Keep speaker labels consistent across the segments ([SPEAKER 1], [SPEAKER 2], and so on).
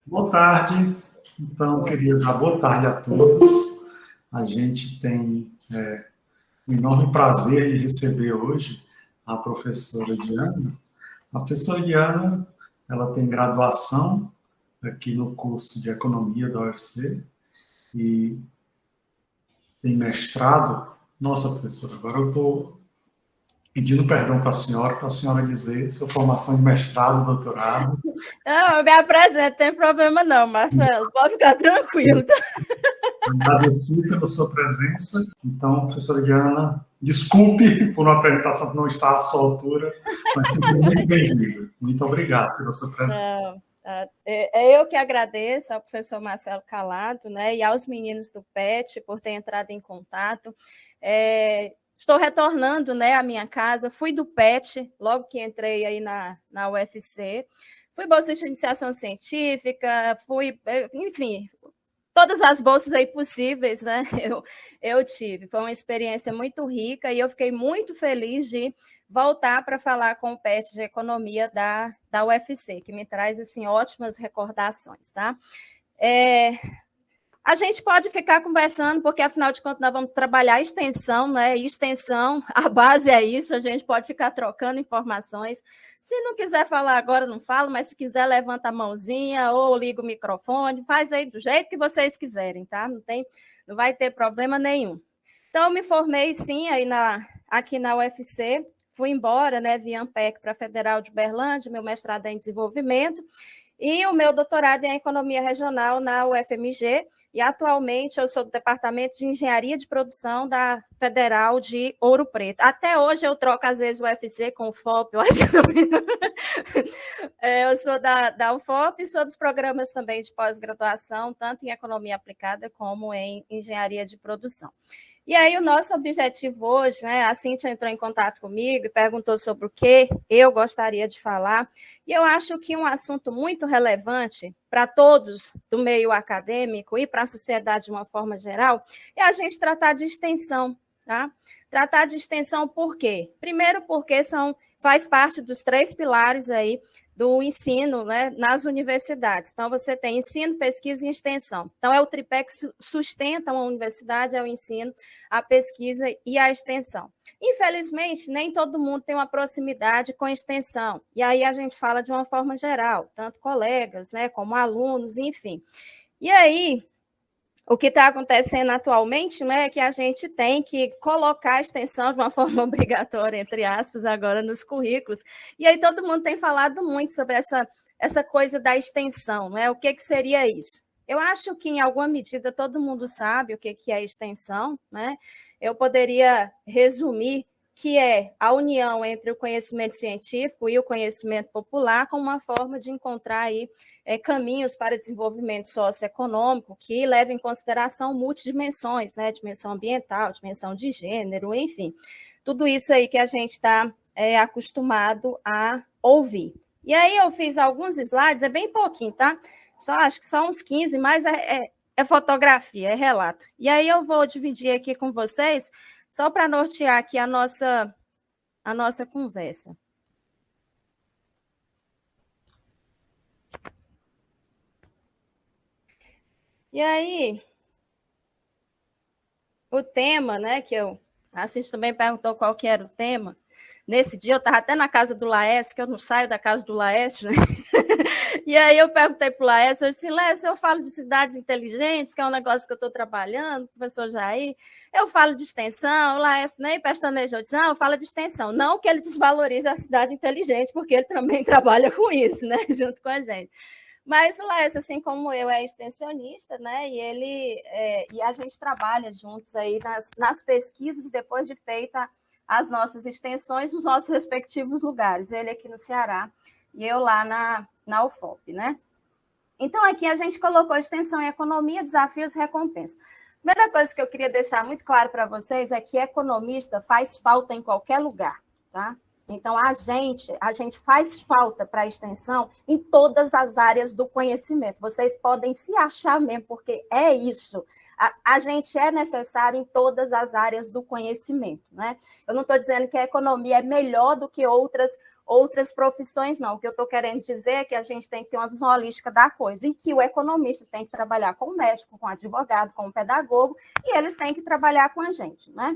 [SPEAKER 1] Boa tarde. Então, eu queria dar boa tarde a todos. A gente tem um enorme prazer de receber hoje a professora Diana. A professora Diana, ela tem graduação aqui no curso de Economia da UFC e tem mestrado. Nossa, professora, agora eu estou pedindo perdão para a senhora dizer sua formação de mestrado, doutorado.
[SPEAKER 2] Não, eu me apresento, não tem problema não, Marcelo, pode ficar tranquilo.
[SPEAKER 1] Agradeci pela sua presença. Então, professora Diana, desculpe por uma apresentação que não está à sua altura, mas sempre muito bem-vinda. Muito obrigado pela sua presença.
[SPEAKER 2] Não, é eu que agradeço ao professor Marcelo Calado, né, e aos meninos do PET por ter entrado em contato. Estou retornando, né, à minha casa, fui do PET, logo que entrei aí na UFC, fui bolsista de iniciação científica, enfim, todas as bolsas aí possíveis, né, eu tive. Foi uma experiência muito rica e eu fiquei muito feliz de voltar para falar com o PET de Economia da UFC, que me traz, assim, ótimas recordações, tá? A gente pode ficar conversando, porque, afinal de contas, nós vamos trabalhar extensão, né? Extensão, a base é isso, a gente pode ficar trocando informações. Se não quiser falar agora, não falo, mas se quiser, levanta a mãozinha ou liga o microfone, faz aí do jeito que vocês quiserem, tá? Não vai ter problema nenhum. Então, eu me formei, sim, aí aqui na UFC, fui embora, né, via Ampec para a Federal de Uberlândia, meu mestrado é em desenvolvimento, e o meu doutorado é em economia regional na UFMG, e atualmente eu sou do Departamento de Engenharia de Produção da Federal de Ouro Preto. Até hoje eu troco, às vezes, o UFC com o FOP, eu acho que eu sou da UFOP e sou dos programas também de pós-graduação, tanto em economia aplicada como em engenharia de produção. E aí, o nosso objetivo hoje, né, a Cíntia entrou em contato comigo e perguntou sobre o que eu gostaria de falar, e eu acho que um assunto muito relevante para todos do meio acadêmico e para a sociedade de uma forma geral é a gente tratar de extensão, tá? Tratar de extensão por quê? Primeiro, porque faz parte dos 3 pilares aí do ensino, né, nas universidades. Então, você tem ensino, pesquisa e extensão. Então, é o tripé que sustenta uma universidade, é o ensino, a pesquisa e a extensão. Infelizmente, nem todo mundo tem uma proximidade com a extensão. E aí a gente fala de uma forma geral, tanto colegas, né, como alunos, enfim. E aí, o que está acontecendo atualmente, né, é que a gente tem que colocar a extensão de uma forma obrigatória, entre aspas, agora nos currículos. E aí todo mundo tem falado muito sobre essa coisa da extensão, né? O que seria isso? Eu acho que, em alguma medida, todo mundo sabe o que é extensão, né? Eu poderia resumir que é a união entre o conhecimento científico e o conhecimento popular como uma forma de encontrar aí caminhos para desenvolvimento socioeconômico que levem em consideração multidimensões, né? Dimensão ambiental, dimensão de gênero, enfim. Tudo isso aí que a gente está acostumado a ouvir. E aí eu fiz alguns slides, é bem pouquinho, tá? Acho que só uns 15, mas é fotografia, é relato. E aí eu vou dividir aqui com vocês, só para nortear aqui a nossa conversa. E aí, o tema, né, a Cintia também perguntou qual que era o tema. Nesse dia eu estava até na casa do Laércio, que eu não saio da casa do Laércio, né? E aí eu perguntei para o Laércio, eu disse, Laércio, eu falo de cidades inteligentes, que é um negócio que eu estou trabalhando, professor Jair, eu falo de extensão, o Laércio nem pestanejou, disse, não, eu falo de extensão, não que ele desvalorize a cidade inteligente, porque ele também trabalha com isso, né, junto com a gente. Mas o Laércio, assim como eu, é extensionista, né, e a gente trabalha juntos aí nas pesquisas, depois de feita as nossas extensões nos nossos respectivos lugares, ele aqui no Ceará e eu lá na UFOP, né? Então, aqui a gente colocou extensão em economia, desafios e recompensa. Primeira coisa que eu queria deixar muito claro para vocês é que economista faz falta em qualquer lugar, tá? Então, a gente faz falta para a extensão em todas as áreas do conhecimento. Vocês podem se achar mesmo, porque é isso. A gente é necessário em todas as áreas do conhecimento, né? Eu não estou dizendo que a economia é melhor do que outras profissões, não. O que eu estou querendo dizer é que a gente tem que ter uma visão holística da coisa e que o economista tem que trabalhar com o médico, com o advogado, com o pedagogo, e eles têm que trabalhar com a gente, né?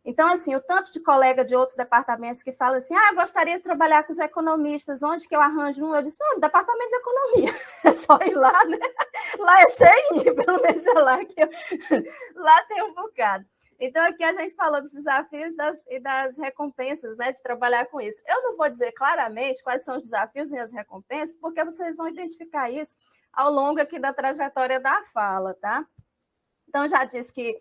[SPEAKER 2] Então, assim, o tanto de colega de outros departamentos que fala assim, eu gostaria de trabalhar com os economistas, onde que eu arranjo um? Eu disse, no departamento de economia, é só ir lá, né? Lá é cheio, pelo menos é lá que lá tem um bocado. Então, aqui a gente falou dos desafios e das recompensas, né, de trabalhar com isso. Eu não vou dizer claramente quais são os desafios e as recompensas, porque vocês vão identificar isso ao longo aqui da trajetória da fala, tá? Então, já disse que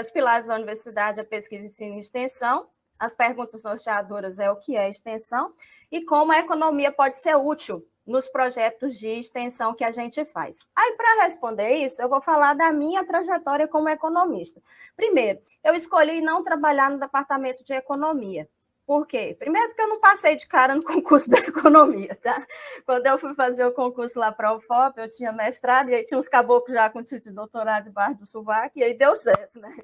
[SPEAKER 2] os pilares da universidade, a pesquisa, ensino e extensão, as perguntas norteadoras é o que é extensão e como a economia pode ser útil nos projetos de extensão que a gente faz. Aí, para responder isso, eu vou falar da minha trajetória como economista. Primeiro, eu escolhi não trabalhar no departamento de economia. Por quê? Primeiro, porque eu não passei de cara no concurso da economia, tá? Quando eu fui fazer o concurso lá para a UFOP, eu tinha mestrado, e aí tinha uns caboclos já com título de doutorado debaixo do sovaco, e aí deu certo, né?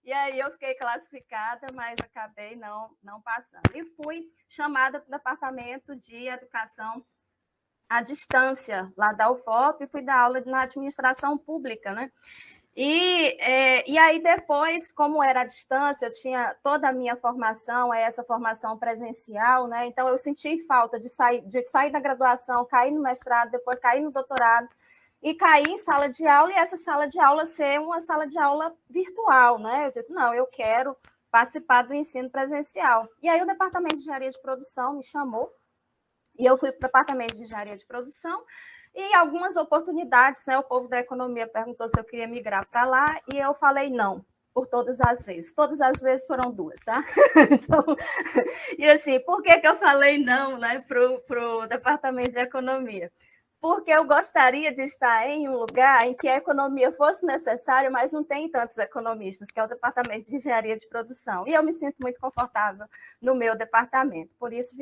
[SPEAKER 2] E aí eu fiquei classificada, mas acabei não passando. E fui chamada para o departamento de educação à distância, lá da UFOP, e fui dar aula na administração pública, né? E aí depois, como era à distância, eu tinha toda a minha formação, essa formação presencial, né? Então eu senti falta de sair da graduação, cair no mestrado, depois cair no doutorado e cair em sala de aula, e essa sala de aula ser uma sala de aula virtual, né? Eu digo, não, eu quero participar do ensino presencial. E aí o departamento de engenharia de produção me chamou, e eu fui para o departamento de engenharia de produção, e algumas oportunidades, né? O povo da economia perguntou se eu queria migrar para lá, e eu falei não, por todas as vezes. Todas as vezes foram 2, tá? Então, e assim, por que eu falei não, né, para o departamento de economia? Porque eu gostaria de estar em um lugar em que a economia fosse necessária, mas não tem tantos economistas, que é o departamento de engenharia de produção. E eu me sinto muito confortável no meu departamento, por isso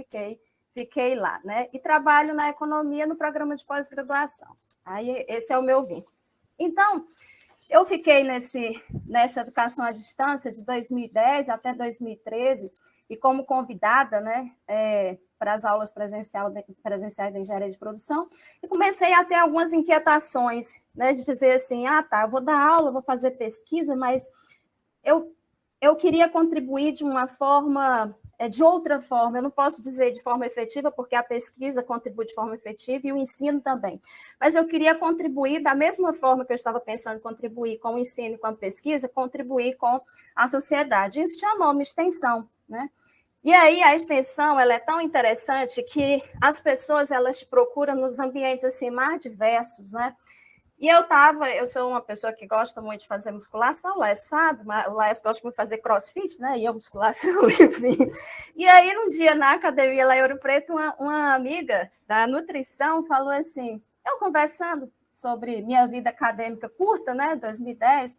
[SPEAKER 2] fiquei lá, né? E trabalho na economia no programa de pós-graduação. Aí esse é o meu vínculo. Então, eu fiquei nessa educação à distância de 2010 até 2013, e como convidada, né, para as aulas presenciais da engenharia de produção, e comecei a ter algumas inquietações, né, de dizer assim, eu vou dar aula, vou fazer pesquisa, mas eu queria contribuir de uma forma, de outra forma, eu não posso dizer de forma efetiva, porque a pesquisa contribui de forma efetiva e o ensino também, mas eu queria contribuir da mesma forma que eu estava pensando em contribuir com o ensino e com a pesquisa, contribuir com a sociedade. Isso tinha nome, extensão, né? E aí a extensão, ela é tão interessante que as pessoas, elas te procuram nos ambientes assim mais diversos, né? E eu sou uma pessoa que gosta muito de fazer musculação, o Laércio sabe, o Laércio gosta muito de fazer crossfit, né? E eu musculação, enfim. E aí, um dia, na academia lá em Ouro Preto, uma amiga da nutrição falou assim, eu conversando sobre minha vida acadêmica curta, né? 2010,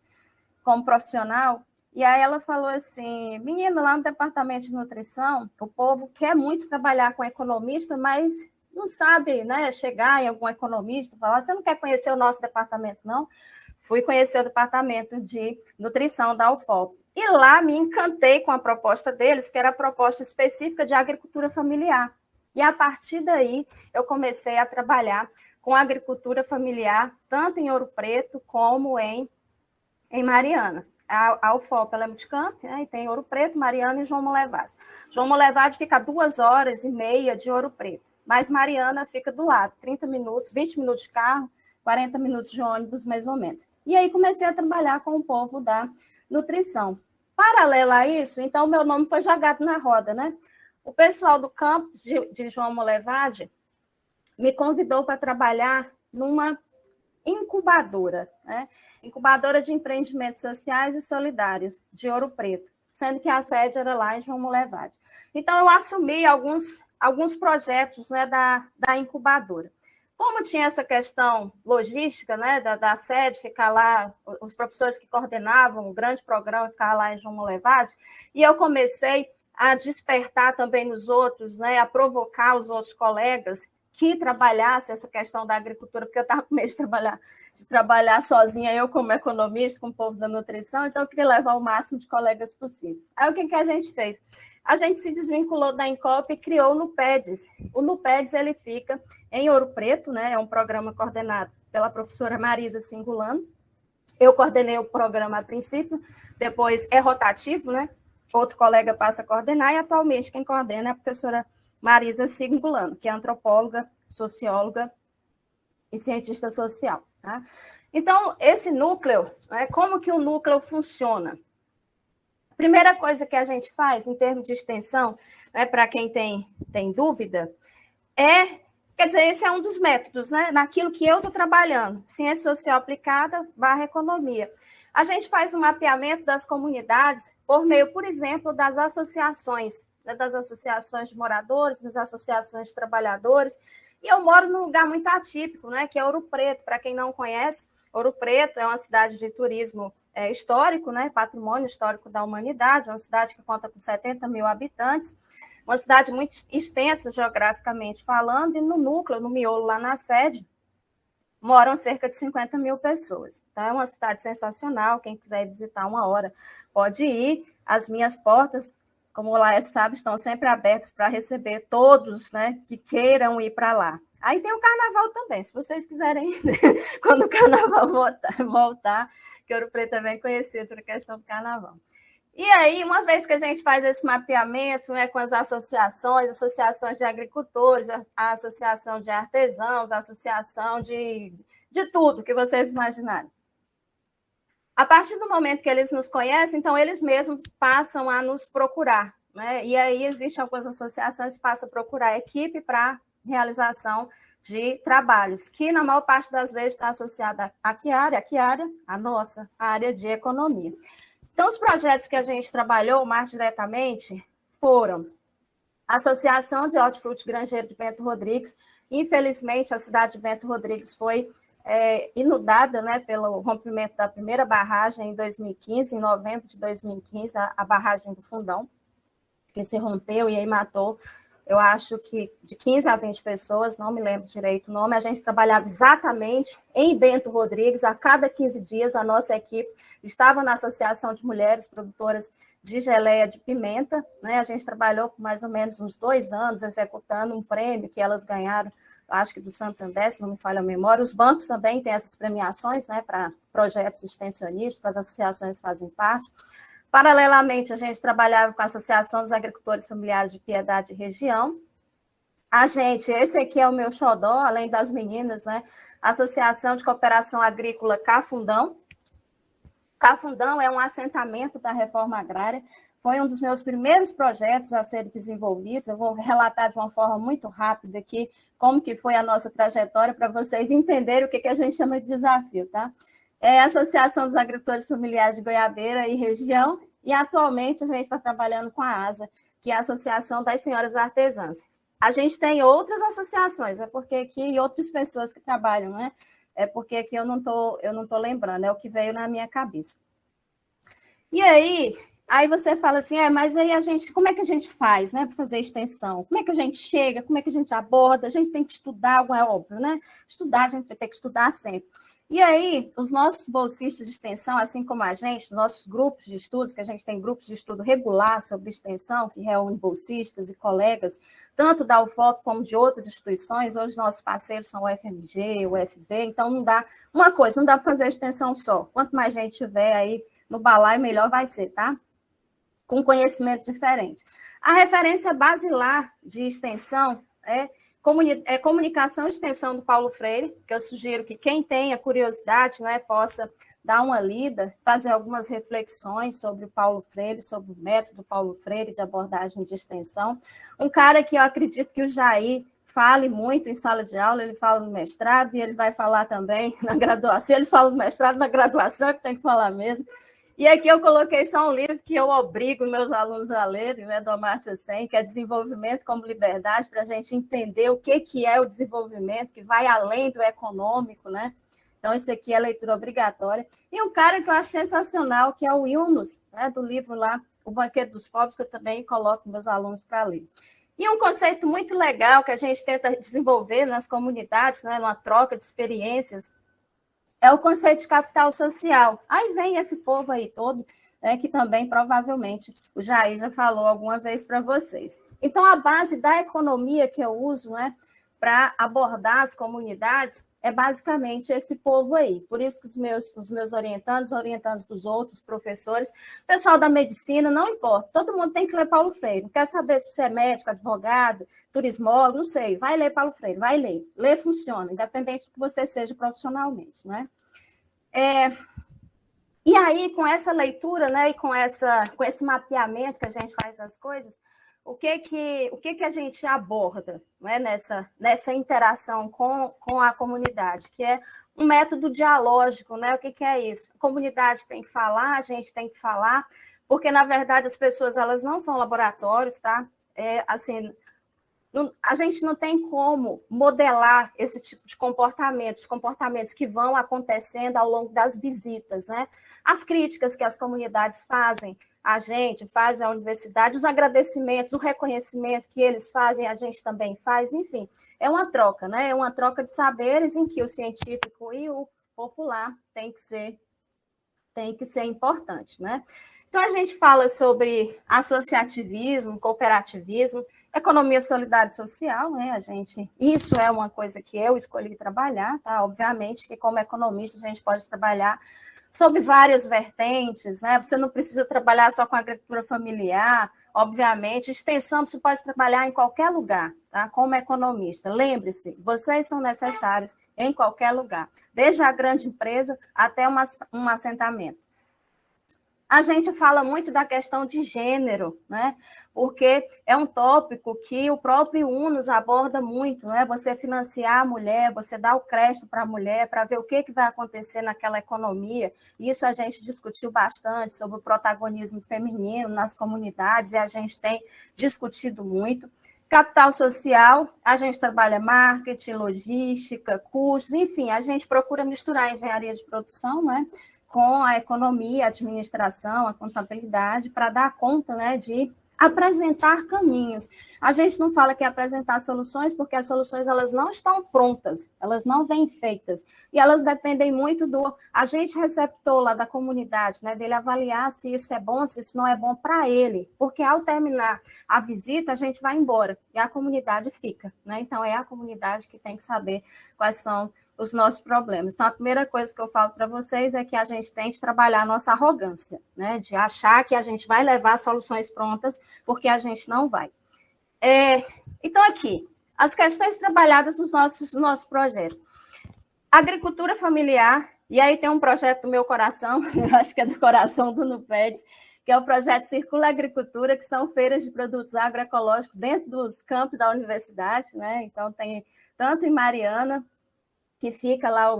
[SPEAKER 2] como profissional, e aí ela falou assim, menino, lá no departamento de nutrição, o povo quer muito trabalhar com economista, mas não sabe, né, chegar em algum economista, falar, você não quer conhecer o nosso departamento, não? Fui conhecer o departamento de nutrição da UFOP. E lá me encantei com a proposta deles, que era a proposta específica de agricultura familiar. E a partir daí, eu comecei a trabalhar com agricultura familiar, tanto em Ouro Preto como em Mariana. A UFOP ela é multicamp, né, e tem Ouro Preto, Mariana e João Molevade. João Molevade fica a 2h30 de Ouro Preto, mas Mariana fica do lado, 30 minutos, 20 minutos de carro, 40 minutos de ônibus, mais ou menos. E aí comecei a trabalhar com o povo da nutrição. Paralelo a isso, então, meu nome foi jogado na roda, né? O pessoal do campus de João Molevade me convidou para trabalhar numa incubadora, né? Incubadora de empreendimentos sociais e solidários de Ouro Preto, sendo que a sede era lá em João Molevade. Então, eu assumi alguns projetos, né, da incubadora. Como tinha essa questão logística, né, da sede, ficar lá, os professores que coordenavam o grande programa, ficar lá em João Molevade, e eu comecei a despertar também nos outros, né, a provocar os outros colegas que trabalhasse essa questão da agricultura, porque eu estava com medo de trabalhar sozinha, eu como economista, com o povo da nutrição, então eu queria levar o máximo de colegas possível. Aí o que a gente fez? A gente se desvinculou da Incop e criou o NUPEDS. O NUPEDS, ele fica em Ouro Preto, né? É um programa coordenado pela professora Marisa Singulano. Eu coordenei o programa a princípio, depois é rotativo, né? Outro colega passa a coordenar, e atualmente quem coordena é a professora Marisa Singulano, que é antropóloga, socióloga e cientista social. Tá? Então, esse núcleo, né, como que o núcleo funciona? A primeira coisa que a gente faz, em termos de extensão, né, para quem tem dúvida, quer dizer, esse é um dos métodos, né, naquilo que eu estou trabalhando, ciência social aplicada / economia. A gente faz um mapeamento das comunidades por meio, por exemplo, das associações, né, das associações de moradores, das associações de trabalhadores. E eu moro num lugar muito atípico, né, que é Ouro Preto. Para quem não conhece, Ouro Preto é uma cidade de turismo histórico, né, patrimônio histórico da humanidade, uma cidade que conta com 70 mil habitantes, uma cidade muito extensa geograficamente falando, e no núcleo, no miolo, lá na sede, moram cerca de 50 mil pessoas. Tá? É uma cidade sensacional, quem quiser visitar uma hora pode ir. As minhas portas, como o Laércio sabe, estão sempre abertas para receber todos, né, que queiram ir para lá. Aí tem o carnaval também, se vocês quiserem ir, né? Quando o carnaval voltar, que Ouro Preto é bem conhecido por questão do carnaval. E aí, uma vez que a gente faz esse mapeamento, né, com as associações de agricultores, a associação de artesãos, a associação de tudo que vocês imaginarem. A partir do momento que eles nos conhecem, então eles mesmos passam a nos procurar, né? E aí existem algumas associações que passam a procurar a equipe para realização de trabalhos, que na maior parte das vezes está associada a que área? A nossa, a área de economia. Então, os projetos que a gente trabalhou mais diretamente foram a Associação de Hortifruti Grangeiro de Bento Rodrigues. Infelizmente, a cidade de Bento Rodrigues foi inundada, né, pelo rompimento da primeira barragem em 2015, em novembro de 2015, a barragem do Fundão, que se rompeu e aí matou, eu acho que de 15 a 20 pessoas, não me lembro direito o nome. A gente trabalhava exatamente em Bento Rodrigues, a cada 15 dias a nossa equipe estava na Associação de Mulheres Produtoras de Geleia de Pimenta, né? A gente trabalhou por mais ou menos uns 2 anos, executando um prêmio que elas ganharam, acho que do Santander, se não me falha a memória. Os bancos também têm essas premiações, né, para projetos extensionistas, para as associações que fazem parte. Paralelamente, a gente trabalhava com a Associação dos Agricultores Familiares de Piedade e Região. Esse aqui é o meu xodó, além das meninas, né? A Associação de Cooperação Agrícola Cafundão. Cafundão é um assentamento da reforma agrária, foi um dos meus primeiros projetos a serem desenvolvidos. Eu vou relatar de uma forma muito rápida aqui como que foi a nossa trajetória, para vocês entenderem o que a gente chama de desafio, tá? É a Associação dos Agricultores Familiares de Goiabeira e Região, e atualmente a gente está trabalhando com a ASA, que é a Associação das Senhoras Artesãs. A gente tem outras associações, é porque aqui, e outras pessoas que trabalham, né? É porque aqui eu não tô lembrando, é o que veio na minha cabeça. E aí você fala assim, mas aí como é que a gente faz, né, para fazer extensão? Como é que a gente chega? Como é que a gente aborda? A gente tem que estudar, é óbvio, né? Estudar, a gente vai ter que estudar sempre. E aí, os nossos bolsistas de extensão, assim como a gente, nossos grupos de estudos, que a gente tem grupos de estudo regular sobre extensão, que reúne bolsistas e colegas, tanto da UFOP como de outras instituições. Hoje, nossos parceiros são o FMG, o UFV, então não dá para fazer extensão só. Quanto mais gente tiver aí no balaio, melhor vai ser, tá? Com conhecimento diferente. A referência basilar de extensão é Comunicação e Extensão do Paulo Freire, que eu sugiro que quem tenha curiosidade, né, possa dar uma lida, fazer algumas reflexões sobre o Paulo Freire, sobre o método Paulo Freire de abordagem de extensão. Um cara que eu acredito que o Jair fale muito em sala de aula, ele fala no mestrado e ele vai falar também na graduação. Ele fala no mestrado, na graduação é que tem que falar mesmo. E aqui eu coloquei só um livro que eu obrigo meus alunos a lerem, né, do Amartya Sen, que é Desenvolvimento como Liberdade, para a gente entender o que é o desenvolvimento, que vai além do econômico, né? Então, isso aqui é leitura obrigatória. E um cara que eu acho sensacional, que é o Yunus, né, do livro lá, O Banquete dos Pobres, que eu também coloco meus alunos para ler. E um conceito muito legal que a gente tenta desenvolver nas comunidades, né, numa troca de experiências, é o conceito de capital social. Aí vem esse povo aí todo, né, que também provavelmente o Jair já falou alguma vez para vocês. Então, a base da economia que eu uso, né, para abordar as comunidades é basicamente esse povo aí. Por isso que os meus orientandos dos outros professores, pessoal da medicina, não importa, todo mundo tem que ler Paulo Freire. Não quer saber se você é médico, advogado, turismólogo, não sei, vai ler Paulo Freire, vai ler. Ler funciona, independente do que você seja profissionalmente, não é? E aí, com essa leitura, né, e com esse mapeamento que a gente faz das coisas, o que a gente aborda, né, nessa interação com a comunidade, que é um método dialógico, né? O que é isso? A comunidade tem que falar, a gente tem que falar, porque, na verdade, as pessoas elas não são laboratórios, tá? Assim, a gente não tem como modelar esse tipo de comportamentos, comportamentos que vão acontecendo ao longo das visitas, né? As críticas que as comunidades fazem a gente, fazem à universidade, os agradecimentos, o reconhecimento que eles fazem, a gente também faz, enfim, é uma troca, né? É uma troca de saberes em que o científico e o popular tem que ser importante, né? Então, a gente fala sobre associativismo, cooperativismo, economia solidária e social, né? Isso é uma coisa que eu escolhi trabalhar, tá? Obviamente que, como economista, a gente pode trabalhar sobre várias vertentes, né? Você não precisa trabalhar só com agricultura familiar, obviamente. Extensão você pode trabalhar em qualquer lugar, tá? Como economista. Lembre-se, vocês são necessários em qualquer lugar, desde a grande empresa até um assentamento. A gente fala muito da questão de gênero, né? Porque é um tópico que o próprio UNOS aborda muito, né? Você financiar a mulher, você dar o crédito para a mulher, para ver o que vai acontecer naquela economia. Isso a gente discutiu bastante sobre o protagonismo feminino nas comunidades, e a gente tem discutido muito. Capital social, a gente trabalha marketing, logística, custos, enfim, a gente procura misturar a engenharia de produção, né, com a economia, a administração, a contabilidade, para dar conta, né, de apresentar caminhos. A gente não fala que é apresentar soluções, porque as soluções elas não estão prontas, elas não vêm feitas, e elas dependem muito do agente receptor lá da comunidade, né, dele avaliar se isso é bom, se isso não é bom para ele, porque ao terminar a visita, a gente vai embora, e a comunidade fica, né? Então, é a comunidade que tem que saber quais são os nossos problemas. Então, a primeira coisa que eu falo para vocês é que a gente tem que trabalhar a nossa arrogância, né? De achar que a gente vai levar soluções prontas, porque a gente não vai. Então, aqui, as questões trabalhadas nos nossos projetos. Agricultura familiar, e aí tem um projeto do meu coração, eu acho que é do coração do NUPEDS, que é o projeto Circula Agricultura, que são feiras de produtos agroecológicos dentro dos campos da universidade, né? Então, tem tanto em Mariana, que fica lá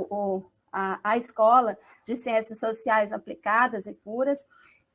[SPEAKER 2] a Escola de Ciências Sociais Aplicadas e Puras,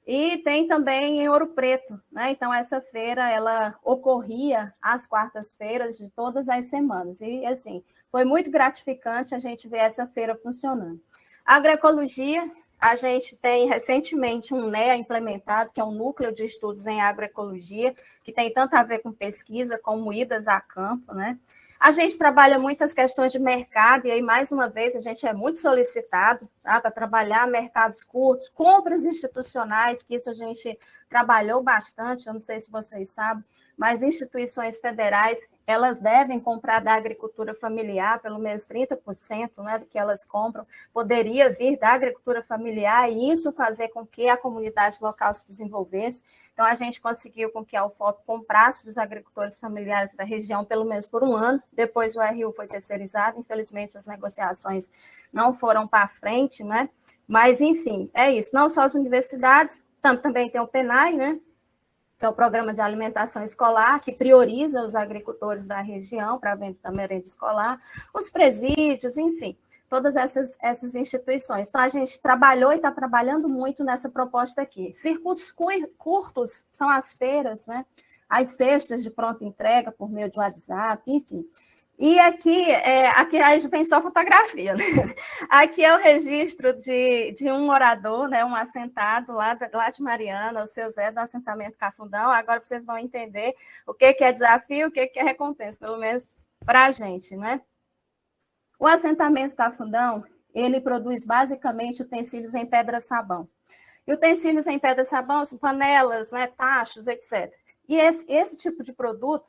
[SPEAKER 2] e tem também em Ouro Preto, né? Então, essa feira, ela ocorria às quartas-feiras de todas as semanas, e, assim, foi muito gratificante a gente ver essa feira funcionando. Agroecologia, a gente tem recentemente um NEA implementado, que é um Núcleo de Estudos em Agroecologia, que tem tanto a ver com pesquisa como idas a campo, né? A gente trabalha muitas questões de mercado, e aí, mais uma vez, a gente é muito solicitado, tá, para trabalhar mercados curtos, compras institucionais, que isso a gente trabalhou bastante, eu não sei se vocês sabem, mas instituições federais, elas devem comprar da agricultura familiar, pelo menos 30%, né, do que elas compram, poderia vir da agricultura familiar, e isso fazer com que a comunidade local se desenvolvesse. Então, a gente conseguiu com que a UFOP comprasse dos agricultores familiares da região, pelo menos por um ano, depois o RU foi terceirizado, infelizmente as negociações não foram para frente, né? Mas, enfim, é isso, não só as universidades, também tem o PENAI, né? Que é o Programa de Alimentação Escolar, que prioriza os agricultores da região para a venda da merenda escolar, os presídios, enfim, todas essas instituições. Então, a gente trabalhou e está trabalhando muito nessa proposta aqui. Circuitos curtos são as feiras, né? As cestas de pronta entrega por meio de WhatsApp, enfim. E aqui a gente tem só fotografia, né? Aqui é o registro de um morador, né, um assentado lá de Mariana, o seu Zé, do assentamento Cafundão. Agora vocês vão entender o que é desafio, o que é recompensa, pelo menos para a gente, né? O assentamento Cafundão, ele produz basicamente utensílios em pedra-sabão. E utensílios em pedra-sabão são panelas, né, tachos, etc. E esse tipo de produto,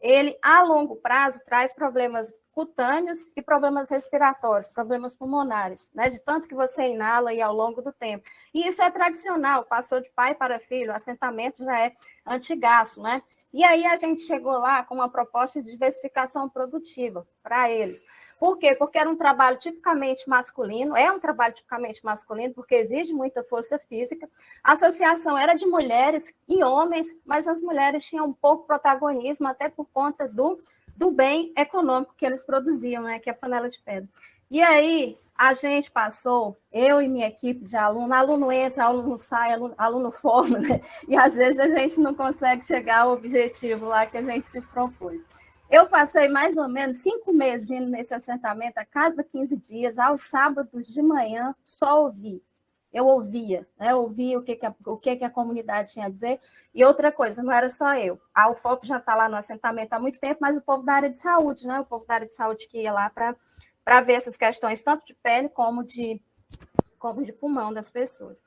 [SPEAKER 2] ele, a longo prazo, traz problemas cutâneos e problemas respiratórios, problemas pulmonares, né? De tanto que você inala aí ao longo do tempo. E isso é tradicional, passou de pai para filho, o assentamento já é antigaço, né? E aí a gente chegou lá com uma proposta de diversificação produtiva para eles. Por quê? Porque era um trabalho tipicamente masculino, é um trabalho tipicamente masculino, porque exige muita força física. A associação era de mulheres e homens, mas as mulheres tinham um pouco protagonismo, até por conta do bem econômico que eles produziam, né? Que é a panela de pedra. E aí, a gente passou, eu e minha equipe de aluno entra, aluno sai, aluno forma, né? E às vezes a gente não consegue chegar ao objetivo lá que a gente se propôs. Eu passei mais ou menos 5 meses indo nesse assentamento, a cada 15 dias, aos sábados de manhã, só ouvir. Eu ouvia, né? Ouvia o que a comunidade tinha a dizer. E outra coisa, não era só eu. A UFOP já está lá no assentamento há muito tempo, mas o povo da área de saúde, né? O povo da área de saúde que ia lá para ver essas questões, tanto de pele como de pulmão das pessoas.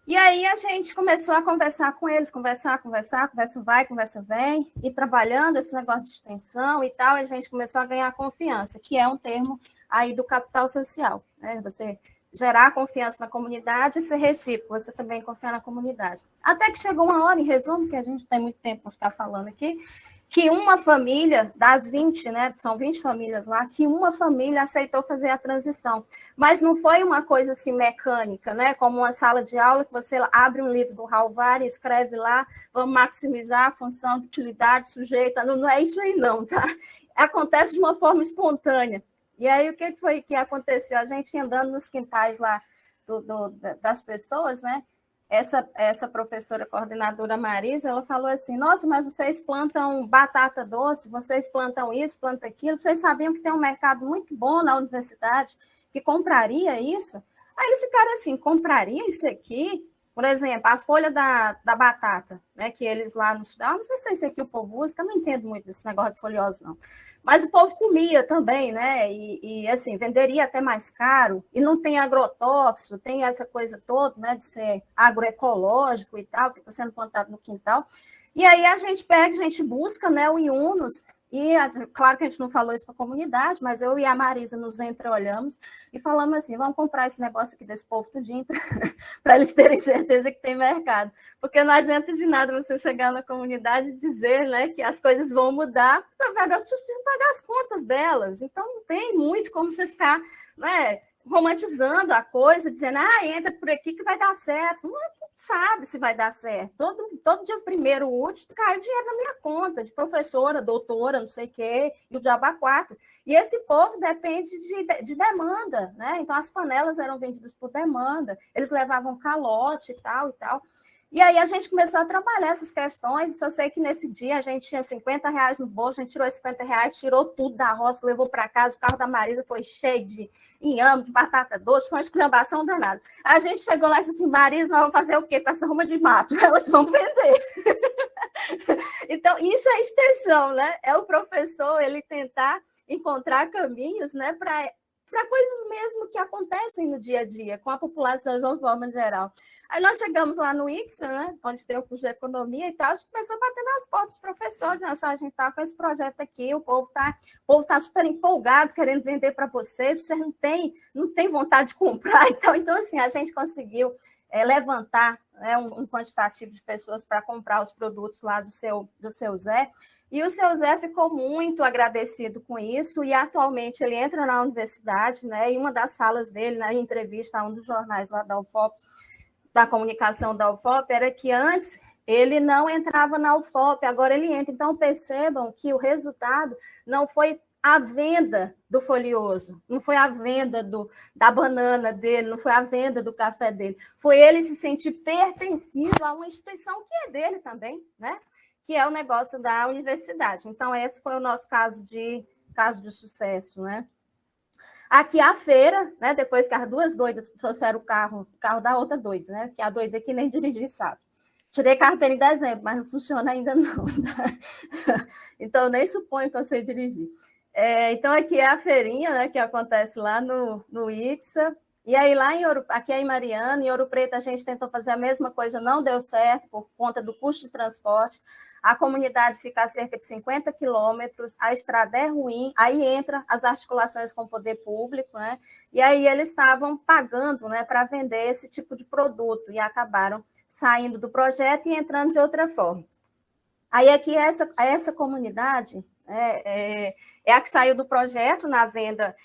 [SPEAKER 2] E aí a gente começou a conversar com eles, conversa vai, conversa vem, e trabalhando esse negócio de extensão e tal, a gente começou a ganhar confiança, que é um termo aí do capital social, né? Você gerar confiança na comunidade e ser recíproco, você também confiar na comunidade. Até que chegou uma hora, em resumo, que a gente não tem muito tempo para ficar falando aqui, que uma família, das 20, né, são 20 famílias lá, que uma família aceitou fazer a transição. Mas não foi uma coisa assim mecânica, né, como uma sala de aula que você abre um livro do Halvar e escreve lá, vamos maximizar a função de utilidade sujeita, não é isso aí não, tá? Acontece de uma forma espontânea. E aí o que foi que aconteceu? A gente andando nos quintais lá das pessoas, né, essa professora coordenadora Marisa, ela falou assim, nossa, mas vocês plantam batata doce, vocês plantam isso, plantam aquilo, vocês sabiam que tem um mercado muito bom na universidade que compraria isso? Aí eles ficaram assim, compraria isso aqui? Por exemplo, a folha da batata, né, que eles lá no Sudão, não sei se é isso aqui o povo usa, que eu não entendo muito desse negócio de folhoso, não. Mas o povo comia também, né? E assim, venderia até mais caro, e não tem agrotóxico, tem essa coisa toda, né? De ser agroecológico e tal, que está sendo plantado no quintal. E aí a gente pega, a gente busca, né, o IUNOS, e claro que a gente não falou isso para a comunidade, mas eu e a Marisa nos entreolhamos e falamos assim, vamos comprar esse negócio aqui desse povo tudinho para eles terem certeza que tem mercado. Porque não adianta de nada você chegar na comunidade e dizer, né, que as coisas vão mudar, as pessoas precisam pagar as contas delas. Então não tem muito como você ficar, né, romantizando a coisa, dizendo, entra por aqui que vai dar certo. Não sabe se vai dar certo. Todo dia primeiro útil cai dinheiro na minha conta, de professora, doutora, não sei o quê, e o diabo 4. E esse povo depende de demanda, né? Então as panelas eram vendidas por demanda, eles levavam calote e tal e tal. E aí a gente começou a trabalhar essas questões, e só sei que nesse dia a gente tinha R$50 no bolso, a gente tirou esses R$50, tirou tudo da roça, levou para casa, o carro da Marisa foi cheio de inhame, de batata doce, foi uma esculhambação danada. A gente chegou lá e disse assim, Marisa, nós vamos fazer o quê com essa ruma de mato? Elas vão vender. Então, isso é extensão, né? É o professor, ele tentar encontrar caminhos, né, para coisas mesmo que acontecem no dia a dia, com a população de uma forma geral. Aí nós chegamos lá no ICSA, né, onde tem o curso de economia e tal, a gente começou a bater nas portas dos professores, né, a gente está com esse projeto aqui, o povo tá super empolgado, querendo vender para vocês não tem vontade de comprar, então assim, a gente conseguiu levantar, né, um quantitativo de pessoas para comprar os produtos lá do seu Zé. E o seu Zé ficou muito agradecido com isso, e atualmente ele entra na universidade, né? E uma das falas dele na entrevista a um dos jornais lá da UFOP, da comunicação da UFOP, era que antes ele não entrava na UFOP, agora ele entra. Então percebam que o resultado não foi a venda do folioso, não foi a venda da banana dele, não foi a venda do café dele, foi ele se sentir pertencido a uma instituição que é dele também, né? Que é o negócio da universidade. Então, esse foi o nosso caso de caso de sucesso, né? Aqui a feira, né? Depois que as duas doidas trouxeram o carro da outra doida, né? Que a doida que nem dirigir sabe. Tirei carteira em dezembro, mas não funciona ainda não. Tá? Então, nem suponho que eu sei dirigir. Então, aqui é a feirinha, né? Que acontece lá no ITSA. E aí, lá aqui é em Mariana, em Ouro Preto, a gente tentou fazer a mesma coisa, não deu certo por conta do custo de transporte. A comunidade fica a cerca de 50 quilômetros, a estrada é ruim, aí entra as articulações com o poder público, né? E aí eles estavam pagando, né, para vender esse tipo de produto e acabaram saindo do projeto e entrando de outra forma. Aí aqui essa comunidade é a que saiu do projeto na venda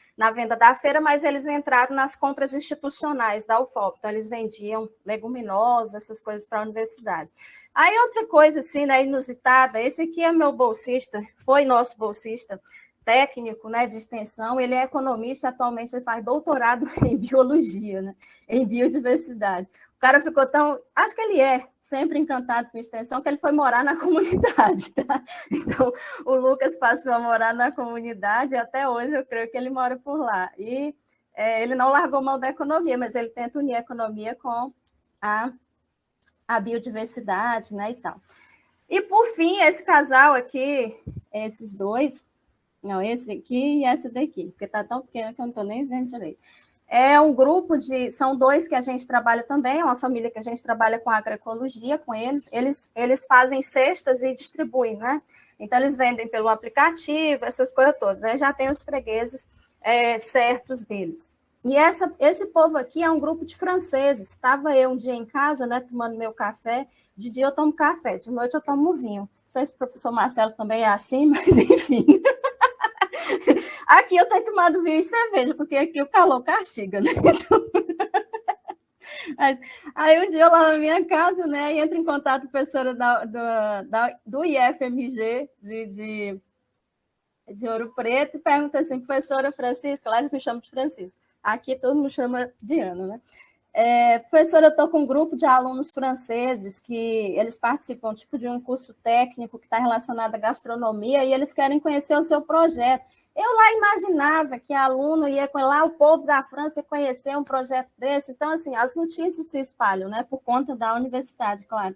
[SPEAKER 2] da feira, mas eles entraram nas compras institucionais da UFOP, então eles vendiam leguminosas, essas coisas para a universidade. Aí outra coisa assim, né, inusitada, esse aqui é meu bolsista, foi nosso bolsista técnico, né, de extensão, ele é economista, atualmente ele faz doutorado em biologia, né, em biodiversidade. O cara ficou tão... Acho que ele é sempre encantado com extensão, que ele foi morar na comunidade, tá? Então, o Lucas passou a morar na comunidade e até hoje eu creio que ele mora por lá. E ele não largou mão da economia, mas ele tenta unir a economia com a biodiversidade, né, e tal. E, por fim, esse casal aqui, esses dois, não, esse aqui e essa daqui, porque tá tão pequena que eu não estou nem vendo direito. É um grupo são dois que a gente trabalha também, é uma família que a gente trabalha com agroecologia com eles fazem cestas e distribuem, né? Então, eles vendem pelo aplicativo, essas coisas todas, né? Já tem os fregueses certos deles. E esse povo aqui é um grupo de franceses. Estava eu um dia em casa, né, tomando meu café, de dia eu tomo café, de noite eu tomo vinho. Não sei se o professor Marcelo também é assim, mas enfim... Aqui eu tenho tomado vinho e cerveja, porque aqui o calor castiga, né? Então... Mas, aí um dia eu lá na minha casa, né, e entro em contato com a professora do IFMG de Ouro Preto e pergunta assim, professora Francisca, lá eles me chamam de Francisca, aqui todo mundo chama de Ana, né? Professora, eu estou com um grupo de alunos franceses que eles participam tipo de um curso técnico que está relacionado à gastronomia e eles querem conhecer o seu projeto. Eu lá imaginava que aluno ia lá, o povo da França ia conhecer um projeto desse. Então, assim, as notícias se espalham, né, por conta da universidade, claro.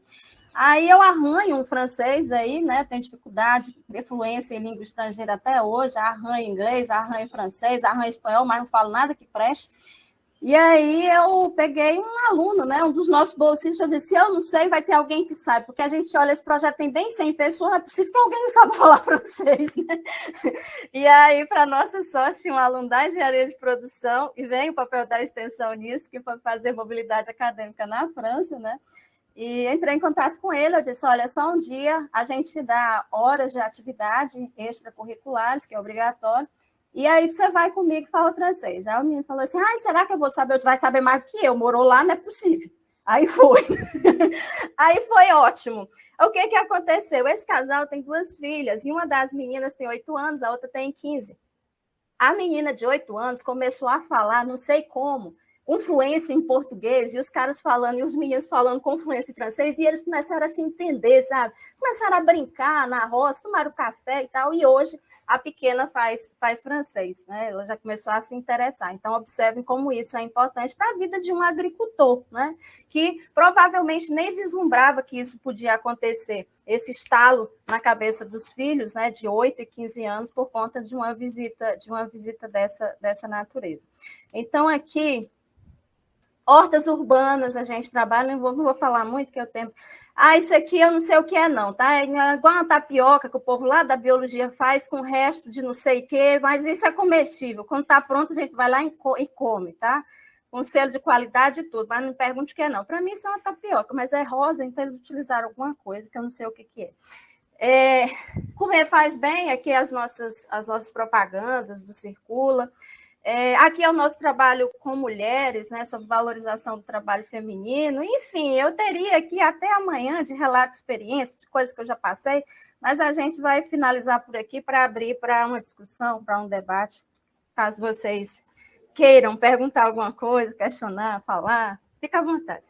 [SPEAKER 2] Aí eu arranho um francês aí, né, tenho dificuldade de fluência em língua estrangeira até hoje, arranho inglês, arranho francês, arranho espanhol, mas não falo nada que preste. E aí eu peguei um aluno, né, um dos nossos bolsistas, eu disse, eu não sei, vai ter alguém que sabe, porque a gente olha, esse projeto tem bem 100 pessoas, não é possível que alguém não saiba falar francês, né? E aí, para nossa sorte, tinha um aluno da engenharia de produção, e vem o papel da extensão nisso, que foi fazer mobilidade acadêmica na França, né? E entrei em contato com ele, eu disse, olha, só um dia a gente dá horas de atividade extracurriculares, que é obrigatório, e aí você vai comigo e fala francês. Aí o menino falou assim, será que eu vou saber? Eu vai saber mais do que eu, morou lá, não é possível. Aí foi. Aí foi ótimo. O que aconteceu? Esse casal tem 2 filhas, e uma das meninas tem 8 anos, a outra tem 15. A menina de 8 anos começou a falar, não sei como, com fluência em português, e os caras falando, e os meninos falando com fluência em francês, e eles começaram a se entender, sabe? Começaram a brincar na roça, tomaram café e tal, e hoje a pequena faz francês, né? Ela já começou a se interessar. Então, observem como isso é importante para a vida de um agricultor, né? Que provavelmente nem vislumbrava que isso podia acontecer, esse estalo na cabeça dos filhos, né, de 8 e 15 anos, por conta de uma visita dessa natureza. Então, aqui, hortas urbanas, a gente trabalha, não vou falar muito, que é o tempo... isso aqui eu não sei o que é não, tá? É igual uma tapioca que o povo lá da biologia faz com o resto de não sei o quê, mas isso é comestível. Quando está pronto, a gente vai lá e come, tá? Com selo de qualidade e tudo, mas não me pergunte o que é não. Para mim, isso é uma tapioca, mas é rosa, então eles utilizaram alguma coisa que eu não sei o que é. Comer faz bem, aqui as nossas propagandas do Circula. Aqui é o nosso trabalho com mulheres, né, sobre valorização do trabalho feminino. Enfim, eu teria aqui até amanhã de relato de experiência, de coisas que eu já passei, mas a gente vai finalizar por aqui para abrir para uma discussão, para um debate, caso vocês queiram perguntar alguma coisa, questionar, falar, fica à vontade.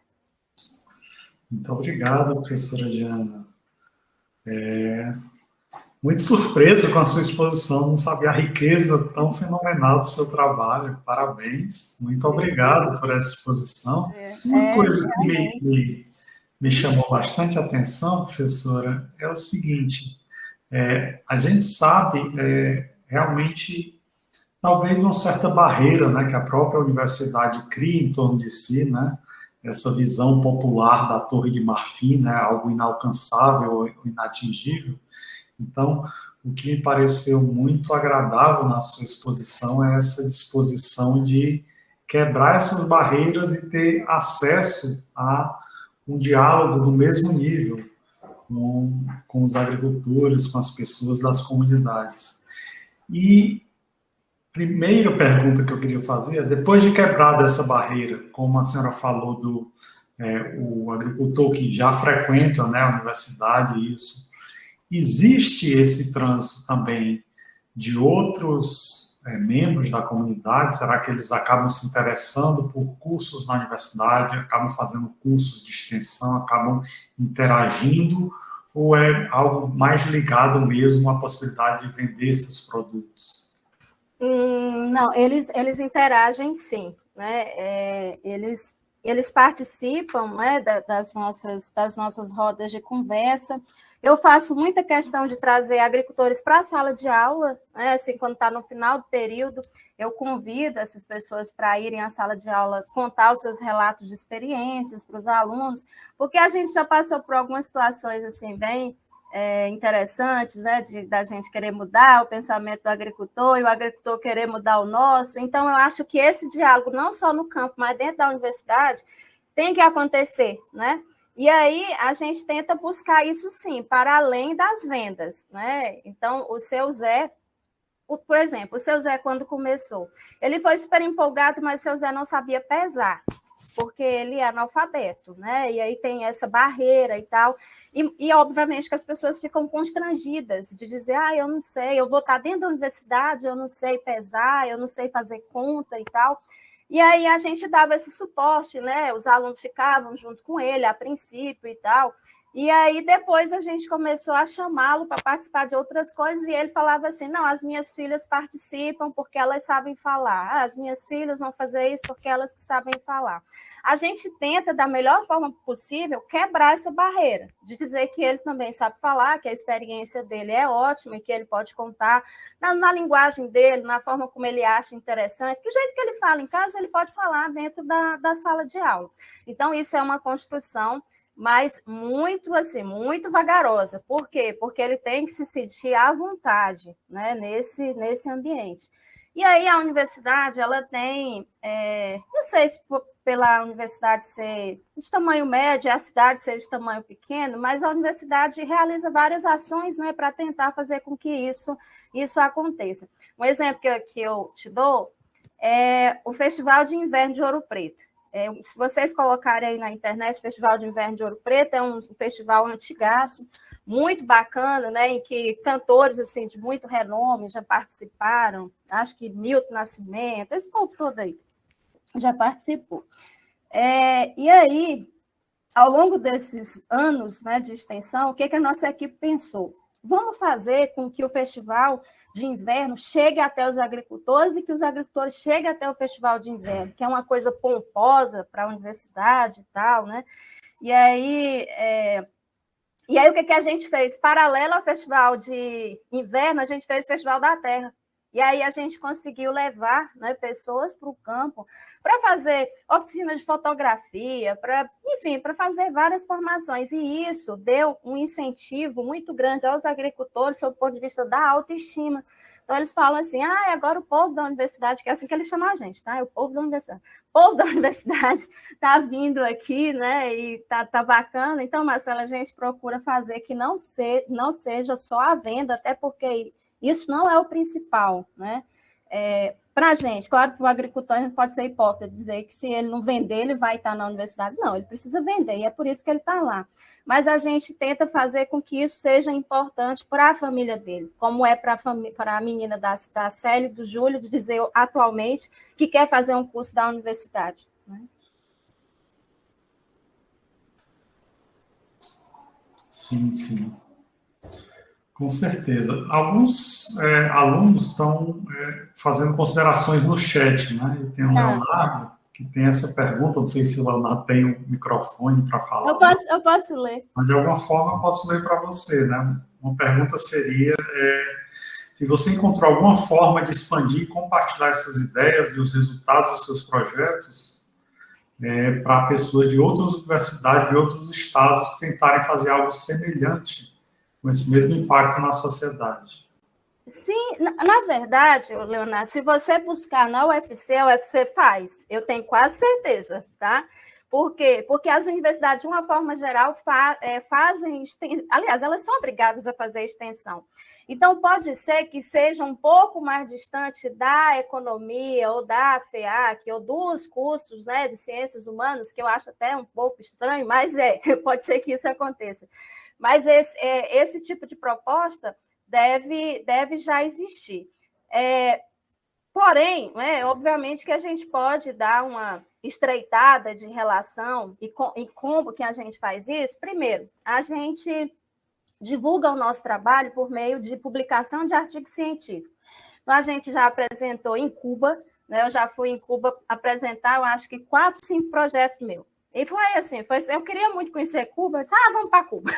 [SPEAKER 1] Muito obrigado, professora Diana. muito surpreso com a sua exposição, não sabia a riqueza tão fenomenal do seu trabalho. Parabéns, muito obrigado por essa exposição. Uma coisa que me chamou bastante a atenção, professora, é o seguinte: a gente sabe realmente, talvez uma certa barreira, né, que a própria universidade cria em torno de si, né, essa visão popular da Torre de Marfim, né, algo inalcançável ou inatingível. Então, o que me pareceu muito agradável na sua exposição é essa disposição de quebrar essas barreiras e ter acesso a um diálogo do mesmo nível com os agricultores, com as pessoas das comunidades. E primeira pergunta que eu queria fazer é, depois de quebrar essa barreira, como a senhora falou o agricultor que já frequenta, né, a universidade, isso, existe esse trânsito também de outros membros da comunidade? Será que eles acabam se interessando por cursos na universidade, acabam fazendo cursos de extensão, acabam interagindo, ou é algo mais ligado mesmo à possibilidade de vender esses produtos?
[SPEAKER 2] Não, eles interagem sim, né? Eles participam, né, das nossas rodas de conversa. Eu faço muita questão de trazer agricultores para a sala de aula, né? Assim, quando está no final do período, eu convido essas pessoas para irem à sala de aula contar os seus relatos de experiências para os alunos, porque a gente já passou por algumas situações assim bem interessantes, né, da gente querer mudar o pensamento do agricultor e o agricultor querer mudar o nosso. Então, eu acho que esse diálogo, não só no campo, mas dentro da universidade, tem que acontecer, né? E aí, a gente tenta buscar isso, sim, para além das vendas, né? Então, o seu Zé, por exemplo, o seu Zé, quando começou, ele foi super empolgado, mas o seu Zé não sabia pesar, porque ele é analfabeto, né? E aí tem essa barreira e tal. E obviamente que as pessoas ficam constrangidas de dizer, eu não sei, eu vou estar dentro da universidade, eu não sei pesar, eu não sei fazer conta e tal. E aí a gente dava esse suporte, né? Os alunos ficavam junto com ele a princípio e tal. E aí depois a gente começou a chamá-lo para participar de outras coisas e ele falava assim, não, as minhas filhas participam porque elas sabem falar, as minhas filhas vão fazer isso porque elas que sabem falar. A gente tenta, da melhor forma possível, quebrar essa barreira, de dizer que ele também sabe falar, que a experiência dele é ótima e que ele pode contar na linguagem dele, na forma como ele acha interessante, do jeito que ele fala em casa, ele pode falar dentro da sala de aula. Então, isso é uma construção, mas muito assim, muito vagarosa. Por quê? Porque ele tem que se sentir à vontade, né, nesse ambiente. E aí a universidade, ela tem, não sei se pela universidade ser de tamanho médio, a cidade ser de tamanho pequeno, mas a universidade realiza várias ações, né, para tentar fazer com que isso aconteça. Um exemplo que eu te dou é o Festival de Inverno de Ouro Preto. Se vocês colocarem aí na internet, Festival de Inverno de Ouro Preto é um festival antigaço, muito bacana, né, em que cantores assim, de muito renome já participaram, acho que Milton Nascimento, esse povo todo aí já participou. E aí, ao longo desses anos, né, de extensão, o que a nossa equipe pensou? Vamos fazer com que o festival de inverno chegue até os agricultores e que os agricultores cheguem até o festival de inverno, que é uma coisa pomposa para a universidade e tal, né? E aí o que a gente fez? Paralelo ao festival de inverno, a gente fez o Festival da Terra. E aí a gente conseguiu levar, né, pessoas para o campo para fazer oficina de fotografia, enfim, para fazer várias formações. E isso deu um incentivo muito grande aos agricultores sob o ponto de vista da autoestima. Então, eles falam assim, agora o povo da universidade, que é assim que eles chamam a gente, tá? É o povo da universidade. O povo da universidade está vindo aqui, né? E tá bacana. Então, Marcela, a gente procura fazer que não seja só a venda, até porque isso não é o principal, né? Para a gente, claro que o agricultor a gente pode ser hipócrita, dizer que se ele não vender, ele vai estar na universidade. Não, ele precisa vender, e é por isso que ele está lá. Mas a gente tenta fazer com que isso seja importante para a família dele, como é para a menina da Célia e do Júlio, de dizer atualmente que quer fazer um curso da universidade. Né?
[SPEAKER 1] Sim, sim. Com certeza. Alguns alunos estão fazendo considerações no chat, né? E tem o Leonardo, que tem essa pergunta, não sei se o Leonardo tem um microfone para falar.
[SPEAKER 2] Eu posso ler.
[SPEAKER 1] Mas, de alguma forma, eu posso ler para você, né? Uma pergunta seria se você encontrou alguma forma de expandir e compartilhar essas ideias e os resultados dos seus projetos para pessoas de outras universidades, de outros estados, tentarem fazer algo semelhante com esse mesmo impacto na sociedade.
[SPEAKER 2] Sim, na verdade, Leonardo, se você buscar na UFC, a UFC faz, eu tenho quase certeza, tá? Por quê? Porque as universidades, de uma forma geral, fazem, aliás, elas são obrigadas a fazer extensão. Então, pode ser que seja um pouco mais distante da economia, ou da FEAC, ou dos cursos, né, de ciências humanas, que eu acho até um pouco estranho, mas pode ser que isso aconteça. Mas esse tipo de proposta deve já existir. Porém, obviamente que a gente pode dar uma estreitada de relação, e como que a gente faz isso? Primeiro, a gente divulga o nosso trabalho por meio de publicação de artigo científico. Então, a gente já apresentou em Cuba, né? Eu já fui em Cuba apresentar, eu acho que 4, 5 projetos meus. E foi assim, eu queria muito conhecer Cuba, eu disse, vamos para Cuba.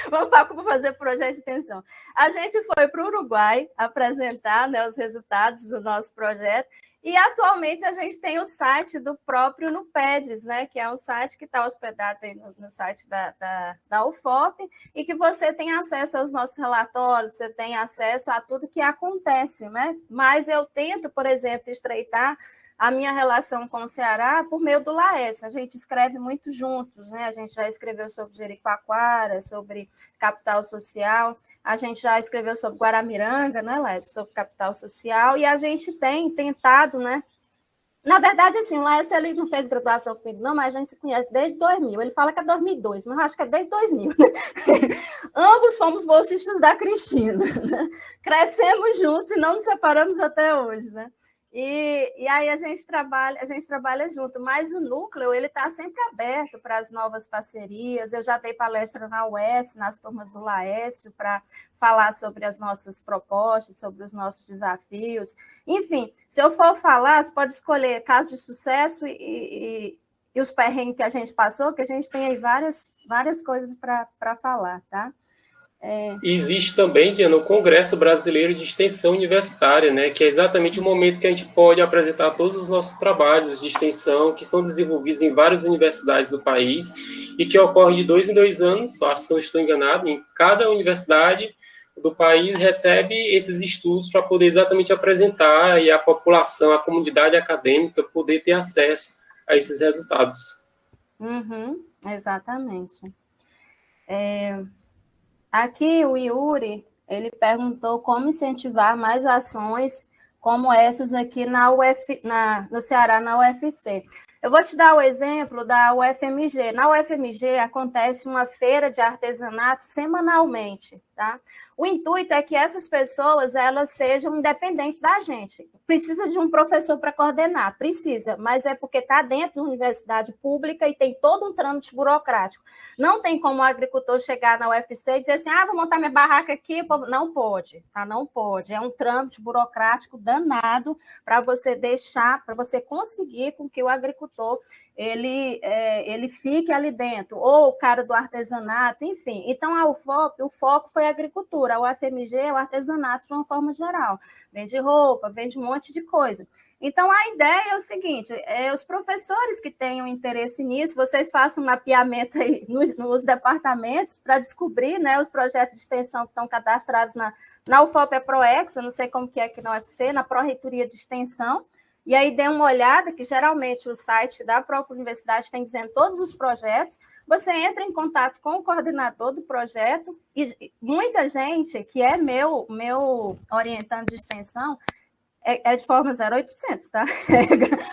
[SPEAKER 2] Vamos para Cuba fazer projeto de extensão. A gente foi para o Uruguai apresentar, né, os resultados do nosso projeto, e atualmente a gente tem o site do próprio NUPEDS, né, que é um site que está hospedado aí no site da UFOP, e que você tem acesso aos nossos relatórios, você tem acesso a tudo que acontece, né? Mas eu tento, por exemplo, estreitar a minha relação com o Ceará por meio do Laércio. A gente escreve muito juntos, né? A gente já escreveu sobre Jericoacoara, sobre capital social, a gente já escreveu sobre Guaramiranga, né, Laércio? Sobre capital social, e a gente tem tentado, né? Na verdade, assim, o Laércio ele não fez graduação comigo, não, mas a gente se conhece desde 2000. Ele fala que é 2002, mas eu acho que é desde 2000. Né? Ambos fomos bolsistas da Cristina. Né? Crescemos juntos e não nos separamos até hoje, né? E aí a gente trabalha junto, mas o núcleo ele está sempre aberto para as novas parcerias. Eu já dei palestra na UES, nas turmas do Laércio, para falar sobre as nossas propostas, sobre os nossos desafios. Enfim, se eu for falar, você pode escolher casos de sucesso e os perrengues que a gente passou, que a gente tem aí várias coisas para falar, tá?
[SPEAKER 3] Existe também, Diana, o Congresso Brasileiro de Extensão Universitária, né, que é exatamente o momento que a gente pode apresentar todos os nossos trabalhos de extensão que são desenvolvidos em várias universidades do país e que ocorre de 2 em 2 anos, acho que não estou enganado, em cada universidade do país recebe esses estudos para poder exatamente apresentar e a população, a comunidade acadêmica poder ter acesso a esses resultados.
[SPEAKER 2] Exatamente. Aqui o Yuri, ele perguntou como incentivar mais ações como essas aqui no Ceará, na UFC. Eu vou te dar o exemplo da UFMG. Na UFMG acontece uma feira de artesanato semanalmente, tá? O intuito é que essas pessoas elas sejam independentes da gente. Precisa de um professor para coordenar? Precisa, mas é porque está dentro da universidade pública e tem todo um trâmite burocrático. Não tem como o agricultor chegar na UFC e dizer assim, vou montar minha barraca aqui. Não pode, tá? Não pode. É um trâmite burocrático danado para você para você conseguir com que o agricultor ele fique ali dentro, ou o cara do artesanato, enfim. Então, a UFOP, o foco foi a agricultura, a UFMG é o artesanato de uma forma geral. Vende roupa, vende um monte de coisa. Então, a ideia é o seguinte, os professores que tenham interesse nisso, vocês façam um mapeamento aí nos departamentos para descobrir, né, os projetos de extensão que estão cadastrados na UFOP, ProEx, eu não sei como que é aqui na UFC, na Pró-Reitoria de Extensão, e aí dê uma olhada, que geralmente o site da própria universidade tem dizendo todos os projetos, você entra em contato com o coordenador do projeto, e muita gente que é meu orientando de extensão, é de forma 0800, tá?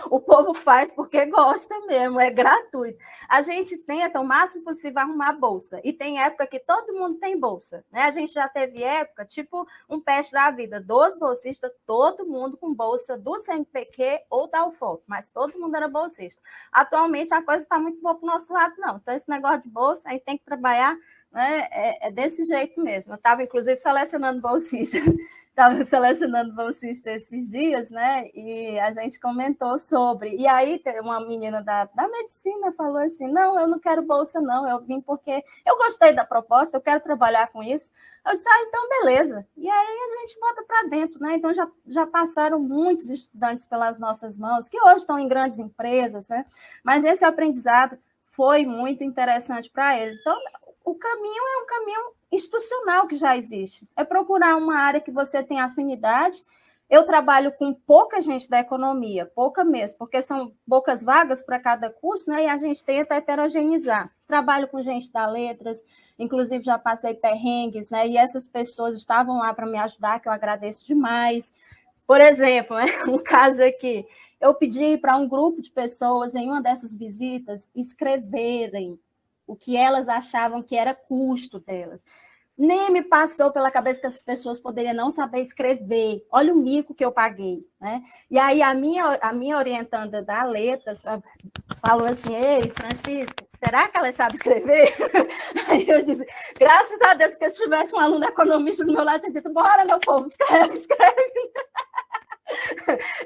[SPEAKER 2] O povo faz porque gosta mesmo, é gratuito. A gente tenta, o máximo possível, arrumar bolsa. E tem época que todo mundo tem bolsa, né? A gente já teve época, tipo um peste da vida, 12 bolsistas, todo mundo com bolsa do CNPq ou da UFOP, mas todo mundo era bolsista. Atualmente, a coisa está muito boa para o nosso lado, não. Então, esse negócio de bolsa, a gente tem que trabalhar né? É desse jeito mesmo. Eu estava, inclusive, selecionando bolsista esses dias, né? E a gente comentou sobre. E aí, uma menina da medicina falou assim: não, eu não quero bolsa, não. Eu vim porque eu gostei da proposta, eu quero trabalhar com isso. Eu disse: então, beleza. E aí a gente bota para dentro, né? Então, já passaram muitos estudantes pelas nossas mãos, que hoje estão em grandes empresas, né? Mas esse aprendizado foi muito interessante para eles. Então, o caminho é um caminho institucional que já existe. É procurar uma área que você tem afinidade. Eu trabalho com pouca gente da economia, pouca mesmo, porque são poucas vagas para cada curso, né? E a gente tenta heterogeneizar. Trabalho com gente da letras, inclusive já passei perrengues, né? E essas pessoas estavam lá para me ajudar, que eu agradeço demais. Por exemplo, né? Um caso aqui, eu pedi para um grupo de pessoas em uma dessas visitas escreverem o que elas achavam que era custo delas. Nem me passou pela cabeça que essas pessoas poderiam não saber escrever. Olha o mico que eu paguei, né? E aí a minha orientanda da letras falou assim: ei, Francisco, será que ela sabe escrever? Aí eu disse: graças a Deus, porque se tivesse um aluno economista do meu lado, eu disse: bora, meu povo, escreve.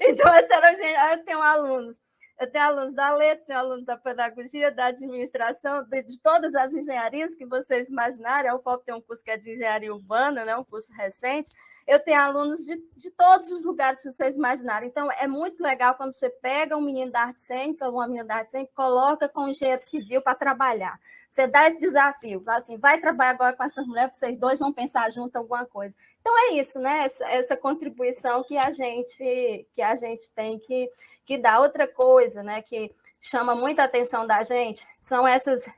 [SPEAKER 2] Então, eu tenho alunos da letras, tenho alunos da pedagogia, da administração, de todas as engenharias que vocês imaginarem. A UFOP tem um curso que é de engenharia urbana, né, um curso recente. Eu tenho alunos de todos os lugares que vocês imaginarem. Então, é muito legal quando você pega um menino da arte cênica, uma menina da arte cênica, coloca com um engenheiro civil para trabalhar. Você dá esse desafio, assim, vai trabalhar agora com essas mulheres, vocês dois vão pensar junto alguma coisa. Então, é isso, né? Essa contribuição que a gente tem que dar. Outra coisa, né, que chama muita atenção da gente, são essas,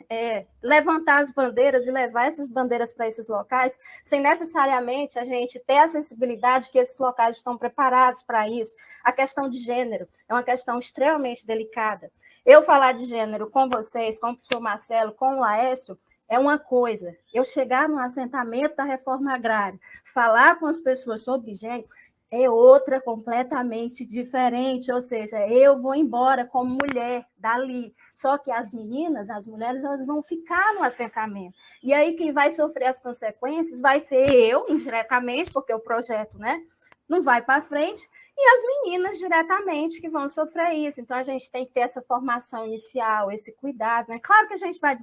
[SPEAKER 2] levantar as bandeiras e levar essas bandeiras para esses locais, sem necessariamente a gente ter a sensibilidade que esses locais estão preparados para isso. A questão de gênero é uma questão extremamente delicada. Eu falar de gênero com vocês, com o professor Marcelo, com o Laércio, é uma coisa. Eu chegar no assentamento da reforma agrária, falar com as pessoas sobre gênero, é outra completamente diferente, ou seja, eu vou embora como mulher dali, só que as mulheres, elas vão ficar no assentamento, e aí quem vai sofrer as consequências vai ser eu, indiretamente, porque o projeto, né, não vai para frente, e as meninas diretamente que vão sofrer isso. Então, a gente tem que ter essa formação inicial, esse cuidado, né? Claro que a gente vai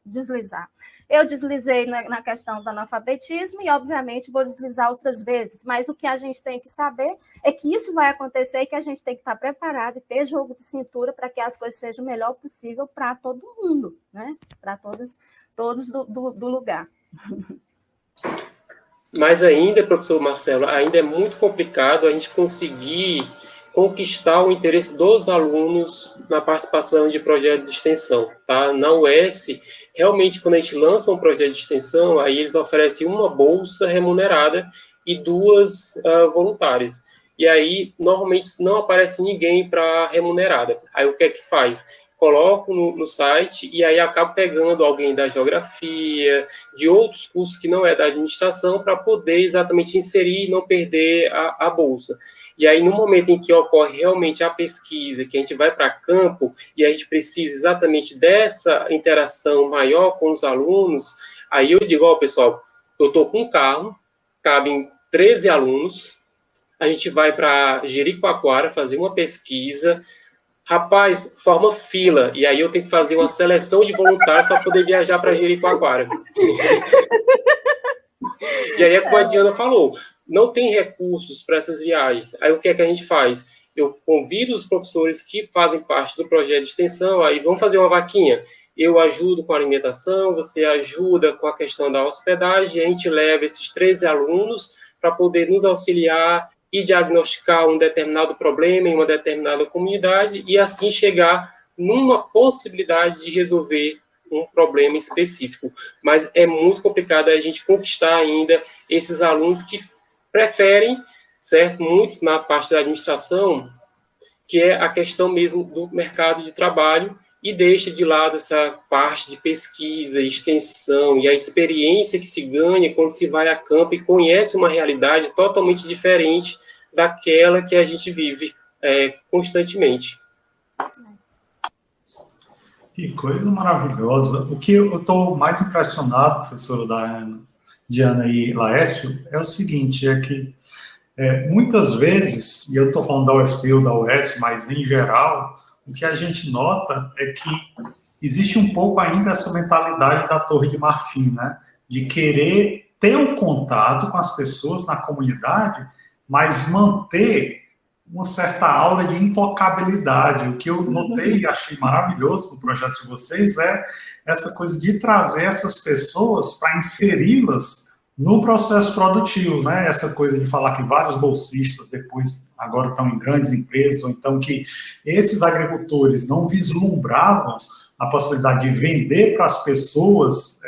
[SPEAKER 2] deslizar. Eu deslizei na questão do analfabetismo e, obviamente, vou deslizar outras vezes, mas o que a gente tem que saber é que isso vai acontecer e que a gente tem que estar preparado e ter jogo de cintura para que as coisas sejam o melhor possível para todo mundo, né? Para todos do lugar.
[SPEAKER 3] Mas ainda, professor Marcelo, ainda é muito complicado a gente conseguir conquistar o interesse dos alunos na participação de projetos de extensão, tá? Na UES, realmente, quando a gente lança um projeto de extensão, aí eles oferecem uma bolsa remunerada e 2 voluntárias. E aí, normalmente, não aparece ninguém para remunerada. Aí, o que é que faz? Coloco no site e aí acabo pegando alguém da geografia, de outros cursos que não é da administração, para poder exatamente inserir e não perder a bolsa. E aí, no momento em que ocorre realmente a pesquisa, que a gente vai para campo e a gente precisa exatamente dessa interação maior com os alunos, aí eu digo: ó, pessoal, eu estou com um carro, cabem 13 alunos, a gente vai para Jericoacoara fazer uma pesquisa. Rapaz, forma fila, e aí eu tenho que fazer uma seleção de voluntários para poder viajar para Jericoacoara. E aí, como a Diana falou, não tem recursos para essas viagens. Aí o que é que a gente faz? Eu convido os professores que fazem parte do projeto de extensão, aí vamos fazer uma vaquinha. Eu ajudo com a alimentação, você ajuda com a questão da hospedagem, e a gente leva esses 13 alunos para poder nos auxiliar e diagnosticar um determinado problema em uma determinada comunidade e assim chegar numa possibilidade de resolver um problema específico. Mas é muito complicado a gente conquistar ainda esses alunos que preferem, certo? Muitos na parte da administração, que é a questão mesmo do mercado de trabalho, e deixa de lado essa parte de pesquisa, extensão e a experiência que se ganha quando se vai a campo e conhece uma realidade totalmente diferente daquela que a gente vive constantemente.
[SPEAKER 1] Que coisa maravilhosa. O que eu estou mais impressionado, professora Diana e Laércio, é o seguinte, é que muitas vezes, e eu estou falando da UFC ou da US, mas em geral, o que a gente nota é que existe um pouco ainda essa mentalidade da Torre de Marfim, né? De querer ter um contato com as pessoas na comunidade, mas manter uma certa aura de intocabilidade. O que eu notei e achei maravilhoso no projeto de vocês é essa coisa de trazer essas pessoas para inseri-las no processo produtivo, né? Essa coisa de falar que vários bolsistas depois agora estão em grandes empresas, ou então que esses agricultores não vislumbravam a possibilidade de vender para as pessoas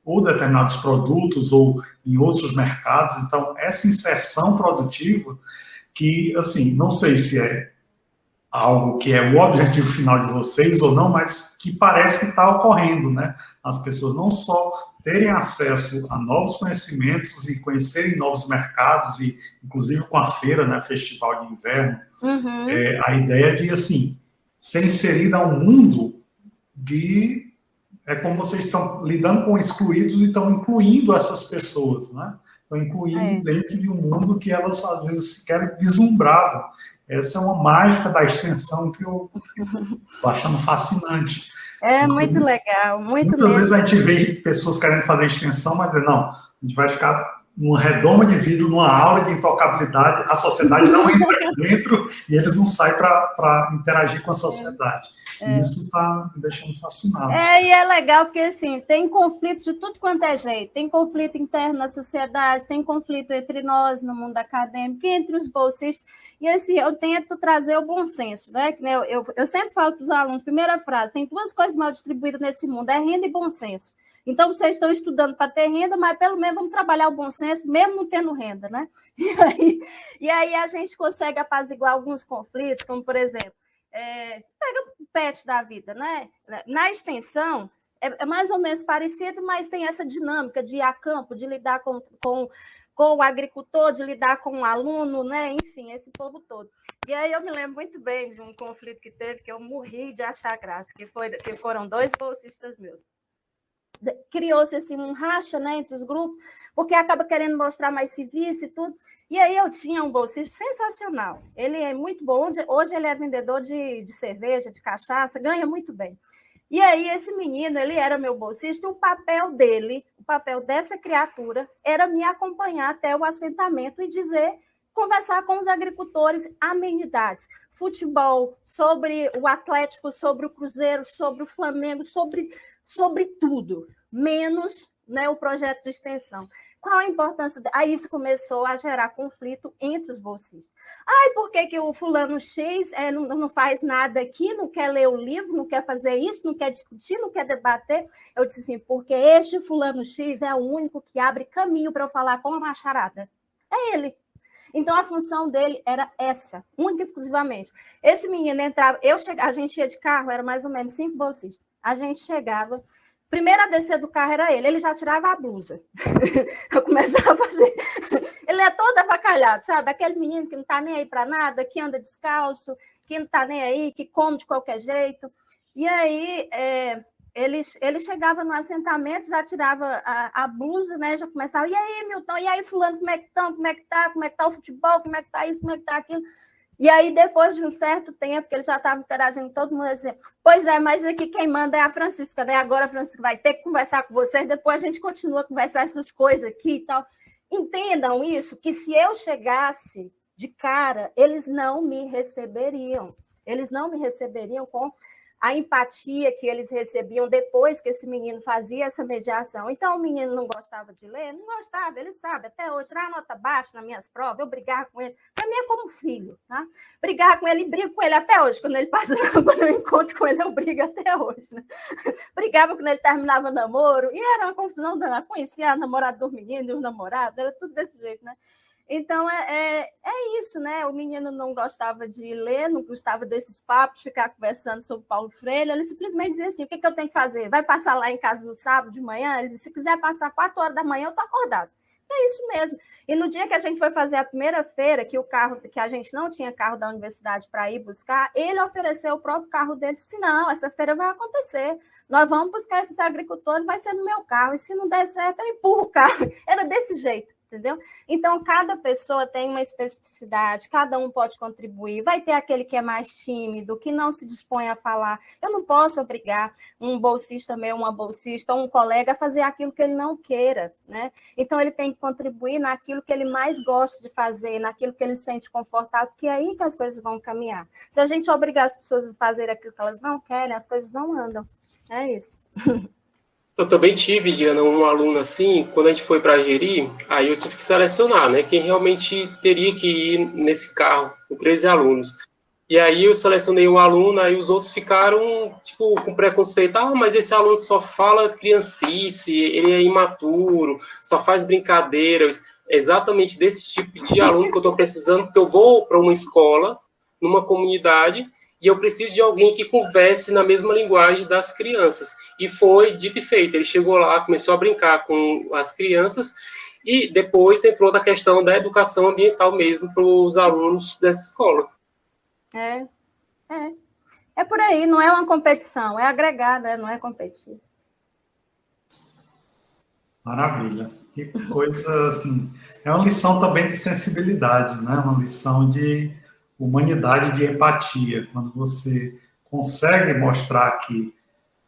[SPEAKER 1] ou determinados produtos ou em outros mercados. Então, essa inserção produtiva que, assim, não sei se é algo que é o objetivo final de vocês ou não, mas que parece que está ocorrendo, né? As pessoas não só terem acesso a novos conhecimentos e conhecerem novos mercados, e inclusive com a feira, né, Festival de Inverno, a ideia de, assim, ser inserida a um mundo de... É como vocês estão lidando com excluídos e estão incluindo essas pessoas, né? Estão incluindo dentro de um mundo que elas, às vezes, sequer vislumbravam. Essa é uma mágica da extensão que eu estou achando fascinante.
[SPEAKER 2] É muito legal, muito
[SPEAKER 1] Muitas
[SPEAKER 2] mesmo.
[SPEAKER 1] vezes a gente vê pessoas querendo fazer extensão, mas não, a gente vai ficar numa redoma de vidro, numa aura de intocabilidade, a sociedade não entra aqui dentro e eles não saem para interagir com a sociedade. E isso está me deixando fascinado.
[SPEAKER 2] E é legal porque, assim, tem conflito de tudo quanto é jeito. Tem conflito interno na sociedade, tem conflito entre nós, no mundo acadêmico, entre os bolsistas. E, assim, eu tento trazer o bom senso, né? Eu sempre falo para os alunos, primeira frase, tem duas coisas mal distribuídas nesse mundo, é renda e bom senso. Então, vocês estão estudando para ter renda, mas pelo menos vamos trabalhar o bom senso, mesmo não tendo renda, né? E aí a gente consegue apaziguar alguns conflitos, como, por exemplo, pega o PET da vida, né? Na extensão, é mais ou menos parecido, mas tem essa dinâmica de ir a campo, de lidar com o agricultor, de lidar com o aluno, né? Enfim, esse povo todo. E aí eu me lembro muito bem de um conflito que teve, que eu morri de achar graça, que foram 2 bolsistas meus. Criou-se assim, um racha, né, entre os grupos, porque acaba querendo mostrar mais serviço e tudo. E aí eu tinha um bolsista sensacional. Ele é muito bom. Hoje ele é vendedor de cerveja, de cachaça, ganha muito bem. E aí esse menino, ele era meu bolsista, o papel dele, o papel dessa criatura, era me acompanhar até o assentamento e conversar com os agricultores, amenidades, futebol, sobre o Atlético, sobre o Cruzeiro, sobre o Flamengo, sobre tudo, menos, né, o projeto de extensão. Qual a importância? Aí isso começou a gerar conflito entre os bolsistas. Por que o fulano X não faz nada aqui, não quer ler o livro, não quer fazer isso, não quer discutir, não quer debater? Eu disse assim, porque este fulano X é o único que abre caminho para eu falar com a macharada. É ele. Então, a função dele era essa, única e exclusivamente. Esse menino entrava, a gente ia de carro, era mais ou menos 5 bolsistas. A gente chegava, primeiro a descer do carro era ele já tirava a blusa. Eu começava a fazer... Ele é todo avacalhado, sabe? Aquele menino que não está nem aí para nada, que anda descalço, que não está nem aí, que come de qualquer jeito. E aí... Ele chegava no assentamento, já tirava a blusa, né? Já começava, e aí, Milton, e aí, fulano, como é que estão? Como é que tá o futebol? Como é que tá isso? Como é que tá aquilo? E aí, depois de um certo tempo, que ele já estava interagindo com todo mundo, assim, pois é, mas aqui quem manda é a Francisca, né? Agora a Francisca vai ter que conversar com vocês, depois a gente continua a conversar essas coisas aqui e tal. Entendam isso, que se eu chegasse de cara, eles não me receberiam. Eles não me receberiam com a empatia que eles recebiam depois que esse menino fazia essa mediação. Então, o menino não gostava de ler? Não gostava, ele sabe, até hoje, tirar nota baixa nas minhas provas, eu brigar com ele, para mim é como filho, tá? Brigar com ele, brigo com ele até hoje, quando ele passa, quando eu encontro com ele, eu brigo até hoje, né? Brigava quando ele terminava o namoro, e era uma confusão danada, conhecia a namorada do menino e os namorados, era tudo desse jeito, né? Então, é isso, né? O menino não gostava de ler, não gostava desses papos, ficar conversando sobre Paulo Freire. Ele simplesmente dizia assim, o que eu tenho que fazer? Vai passar lá em casa no sábado de manhã? Ele disse, se quiser passar 4 horas da manhã, eu estou acordado. É isso mesmo. E no dia que a gente foi fazer a primeira feira, que a gente não tinha carro da universidade para ir buscar, ele ofereceu o próprio carro dele, disse, não, essa feira vai acontecer, nós vamos buscar esses agricultores, vai ser no meu carro, e se não der certo, eu empurro o carro. Era desse jeito. Entendeu? Então, cada pessoa tem uma especificidade, cada um pode contribuir. Vai ter aquele que é mais tímido, que não se dispõe a falar. Eu não posso obrigar um bolsista meu, uma bolsista, ou um colega a fazer aquilo que ele não queira, né? Então, ele tem que contribuir naquilo que ele mais gosta de fazer, naquilo que ele se sente confortável, porque é aí que as coisas vão caminhar. Se a gente obrigar as pessoas a fazer aquilo que elas não querem, as coisas não andam. É isso.
[SPEAKER 3] Eu também tive, Diana, um aluno assim, quando a gente foi para Jeri, aí eu tive que selecionar, né, quem realmente teria que ir nesse carro, com 13 alunos. E aí eu selecionei um aluno, aí os outros ficaram, tipo, com preconceito, mas esse aluno só fala criancice, ele é imaturo, só faz brincadeiras. É exatamente desse tipo de aluno que eu estou precisando, porque eu vou para uma escola, numa comunidade, e eu preciso de alguém que converse na mesma linguagem das crianças. E foi dito e feito. Ele chegou lá, começou a brincar com as crianças, e depois entrou na questão da educação ambiental mesmo para os alunos dessa escola.
[SPEAKER 2] É por aí, não é uma competição, é agregar, né? Não é competir.
[SPEAKER 1] Maravilha. Que coisa, assim, é uma lição também de sensibilidade, né? Uma lição de humanidade, de empatia. Quando você consegue mostrar que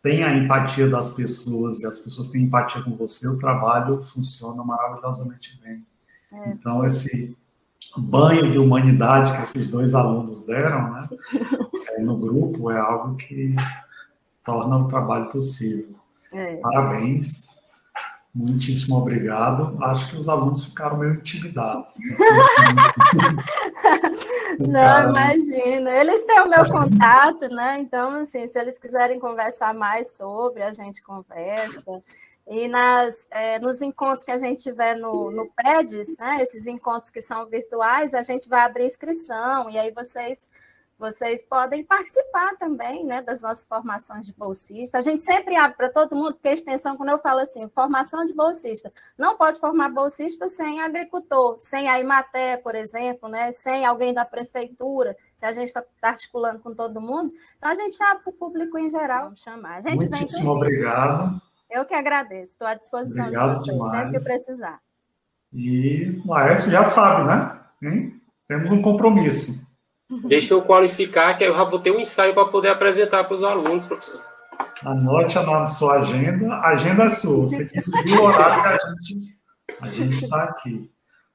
[SPEAKER 1] tem a empatia das pessoas e as pessoas têm empatia com você, o trabalho funciona maravilhosamente bem. Então, esse banho de humanidade que esses dois alunos deram, né, no grupo, é algo que torna o trabalho possível. Parabéns. Muitíssimo obrigado. Acho que os alunos ficaram meio intimidados.
[SPEAKER 2] Não, imagina. Eles têm o meu contato, né? Então, assim, se eles quiserem conversar mais sobre, a gente conversa. E nos encontros que a gente tiver no PEDES, né? Esses encontros que são virtuais, a gente vai abrir inscrição, e aí vocês podem participar também, né, das nossas formações de bolsista. A gente sempre abre para todo mundo, porque a extensão, quando eu falo assim, formação de bolsista, não pode formar bolsista sem agricultor, sem a Imaté, por exemplo, né, sem alguém da prefeitura, se a gente está articulando com todo mundo, então a gente abre para o público em geral. Vamos chamar.
[SPEAKER 1] Muitíssimo obrigado.
[SPEAKER 2] Eu que agradeço, estou à disposição
[SPEAKER 1] obrigado
[SPEAKER 2] de vocês,
[SPEAKER 1] demais.
[SPEAKER 2] sempre que precisar.
[SPEAKER 1] E o Laércio já sabe, né? Temos um compromisso.
[SPEAKER 3] Deixa eu qualificar, que eu já vou ter um ensaio para poder apresentar para os alunos, professor.
[SPEAKER 1] Anote na sua agenda. A agenda é sua. Você quis ouvir o horário que a gente está aqui.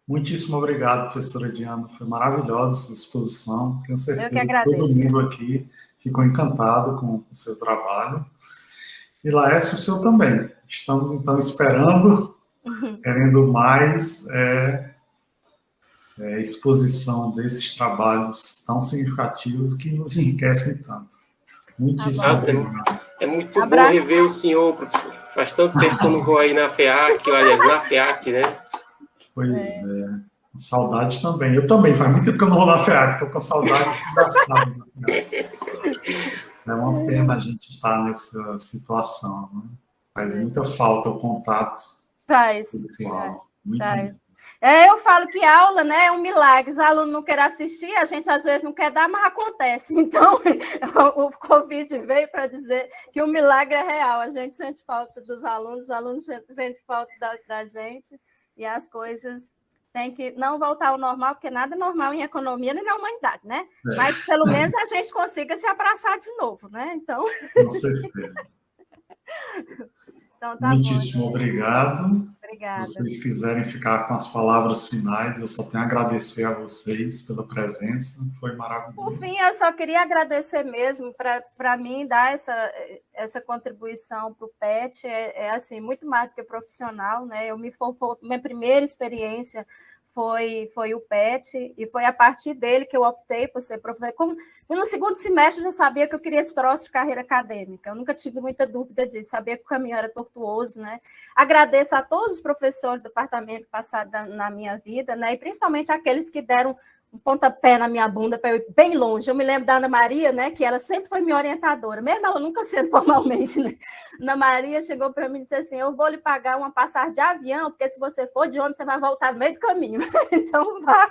[SPEAKER 1] Muitíssimo obrigado, professora Diana. Foi maravilhosa a sua exposição. Tenho certeza que todo mundo aqui ficou encantado com o seu trabalho. E Laércio, o seu também. Estamos, então, esperando, querendo mais exposição desses trabalhos tão significativos que nos enriquecem tanto. Muitíssimo obrigado.
[SPEAKER 3] É muito bom rever o senhor, professor. Faz tanto tempo que eu não vou aí na FEAC, aliás, na FEAC, né?
[SPEAKER 1] Pois é. Saudade também. Eu também, faz muito tempo que eu não vou na FEAC, estou com saudade engraçada. É uma pena a gente estar nessa situação, né? Faz muita falta o contato pessoal.
[SPEAKER 2] Faz. Eu falo que aula, né, é um milagre. Os alunos não querem assistir, a gente às vezes não quer dar, mas acontece. Então, o Covid veio para dizer que o milagre é real. A gente sente falta dos alunos, os alunos sentem falta da gente, e as coisas têm que não voltar ao normal, porque nada é normal em economia nem na humanidade, né? Mas pelo menos a gente consiga se abraçar de novo, né? Então...
[SPEAKER 1] Com certeza.
[SPEAKER 2] Então, tá
[SPEAKER 1] muitíssimo
[SPEAKER 2] bom,
[SPEAKER 1] obrigado.
[SPEAKER 2] Obrigada.
[SPEAKER 1] Se vocês quiserem ficar com as palavras finais, eu só tenho a agradecer a vocês pela presença, foi maravilhoso.
[SPEAKER 2] Por fim, eu só queria agradecer mesmo, para mim, dar essa contribuição para o PET, assim, muito mais do que profissional, né? Minha primeira experiência foi o PET, e foi a partir dele que eu optei por ser professor. No segundo semestre, eu já sabia que eu queria esse troço de carreira acadêmica. Eu nunca tive muita dúvida disso, sabia que o caminho era tortuoso, né? Agradeço a todos os professores do departamento que passaram na minha vida, né? E principalmente aqueles que deram um pontapé na minha bunda para eu ir bem longe. Eu me lembro da Ana Maria, né, que ela sempre foi minha orientadora, mesmo ela nunca sendo formalmente, né? Ana Maria chegou para mim e disse assim, eu vou lhe pagar uma passagem de avião, porque se você for de ônibus, você vai voltar no meio do caminho. Então, vá.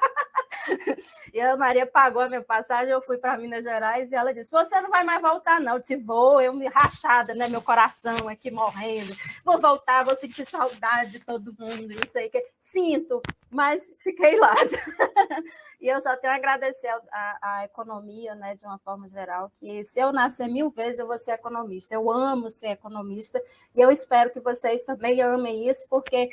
[SPEAKER 2] E a Ana Maria pagou a minha passagem, eu fui para Minas Gerais, e ela disse, você não vai mais voltar, não. Eu disse, vou, eu me rachada, né, meu coração aqui morrendo, vou voltar, vou sentir saudade de todo mundo, não sei o que. Sinto, mas fiquei lá. E eu só tenho a agradecer à economia, né, de uma forma geral, que se eu nascer 1000 vezes, eu vou ser economista. Eu amo ser economista e eu espero que vocês também amem isso, porque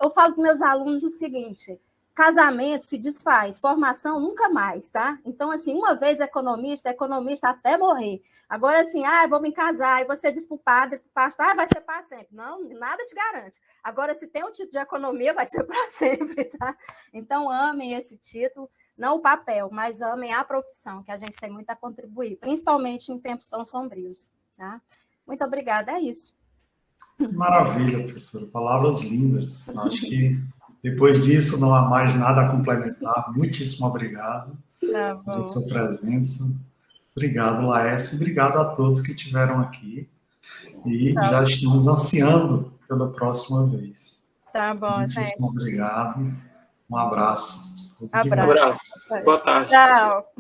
[SPEAKER 2] eu falo para meus alunos o seguinte, casamento se desfaz, formação nunca mais, tá? Então, assim, uma vez economista, economista até morrer. Agora, assim, vou me casar, e você diz para o padre, para o pastor, vai ser para sempre. Não, nada te garante. Agora, se tem um título de economia, vai ser para sempre, tá? Então, amem esse título, não o papel, mas amem a profissão, que a gente tem muito a contribuir, principalmente em tempos tão sombrios, tá? Muito obrigada, é isso.
[SPEAKER 1] Maravilha, professora. Palavras lindas. Acho que depois disso não há mais nada a complementar. Muitíssimo obrigado pela sua presença. Obrigado, Laércio. Obrigado a todos que estiveram aqui. E já estamos ansiando pela próxima vez.
[SPEAKER 2] Tá bom,
[SPEAKER 1] Muitíssimo obrigado. Um abraço.
[SPEAKER 3] Um abraço. Boa tarde.
[SPEAKER 2] Tchau.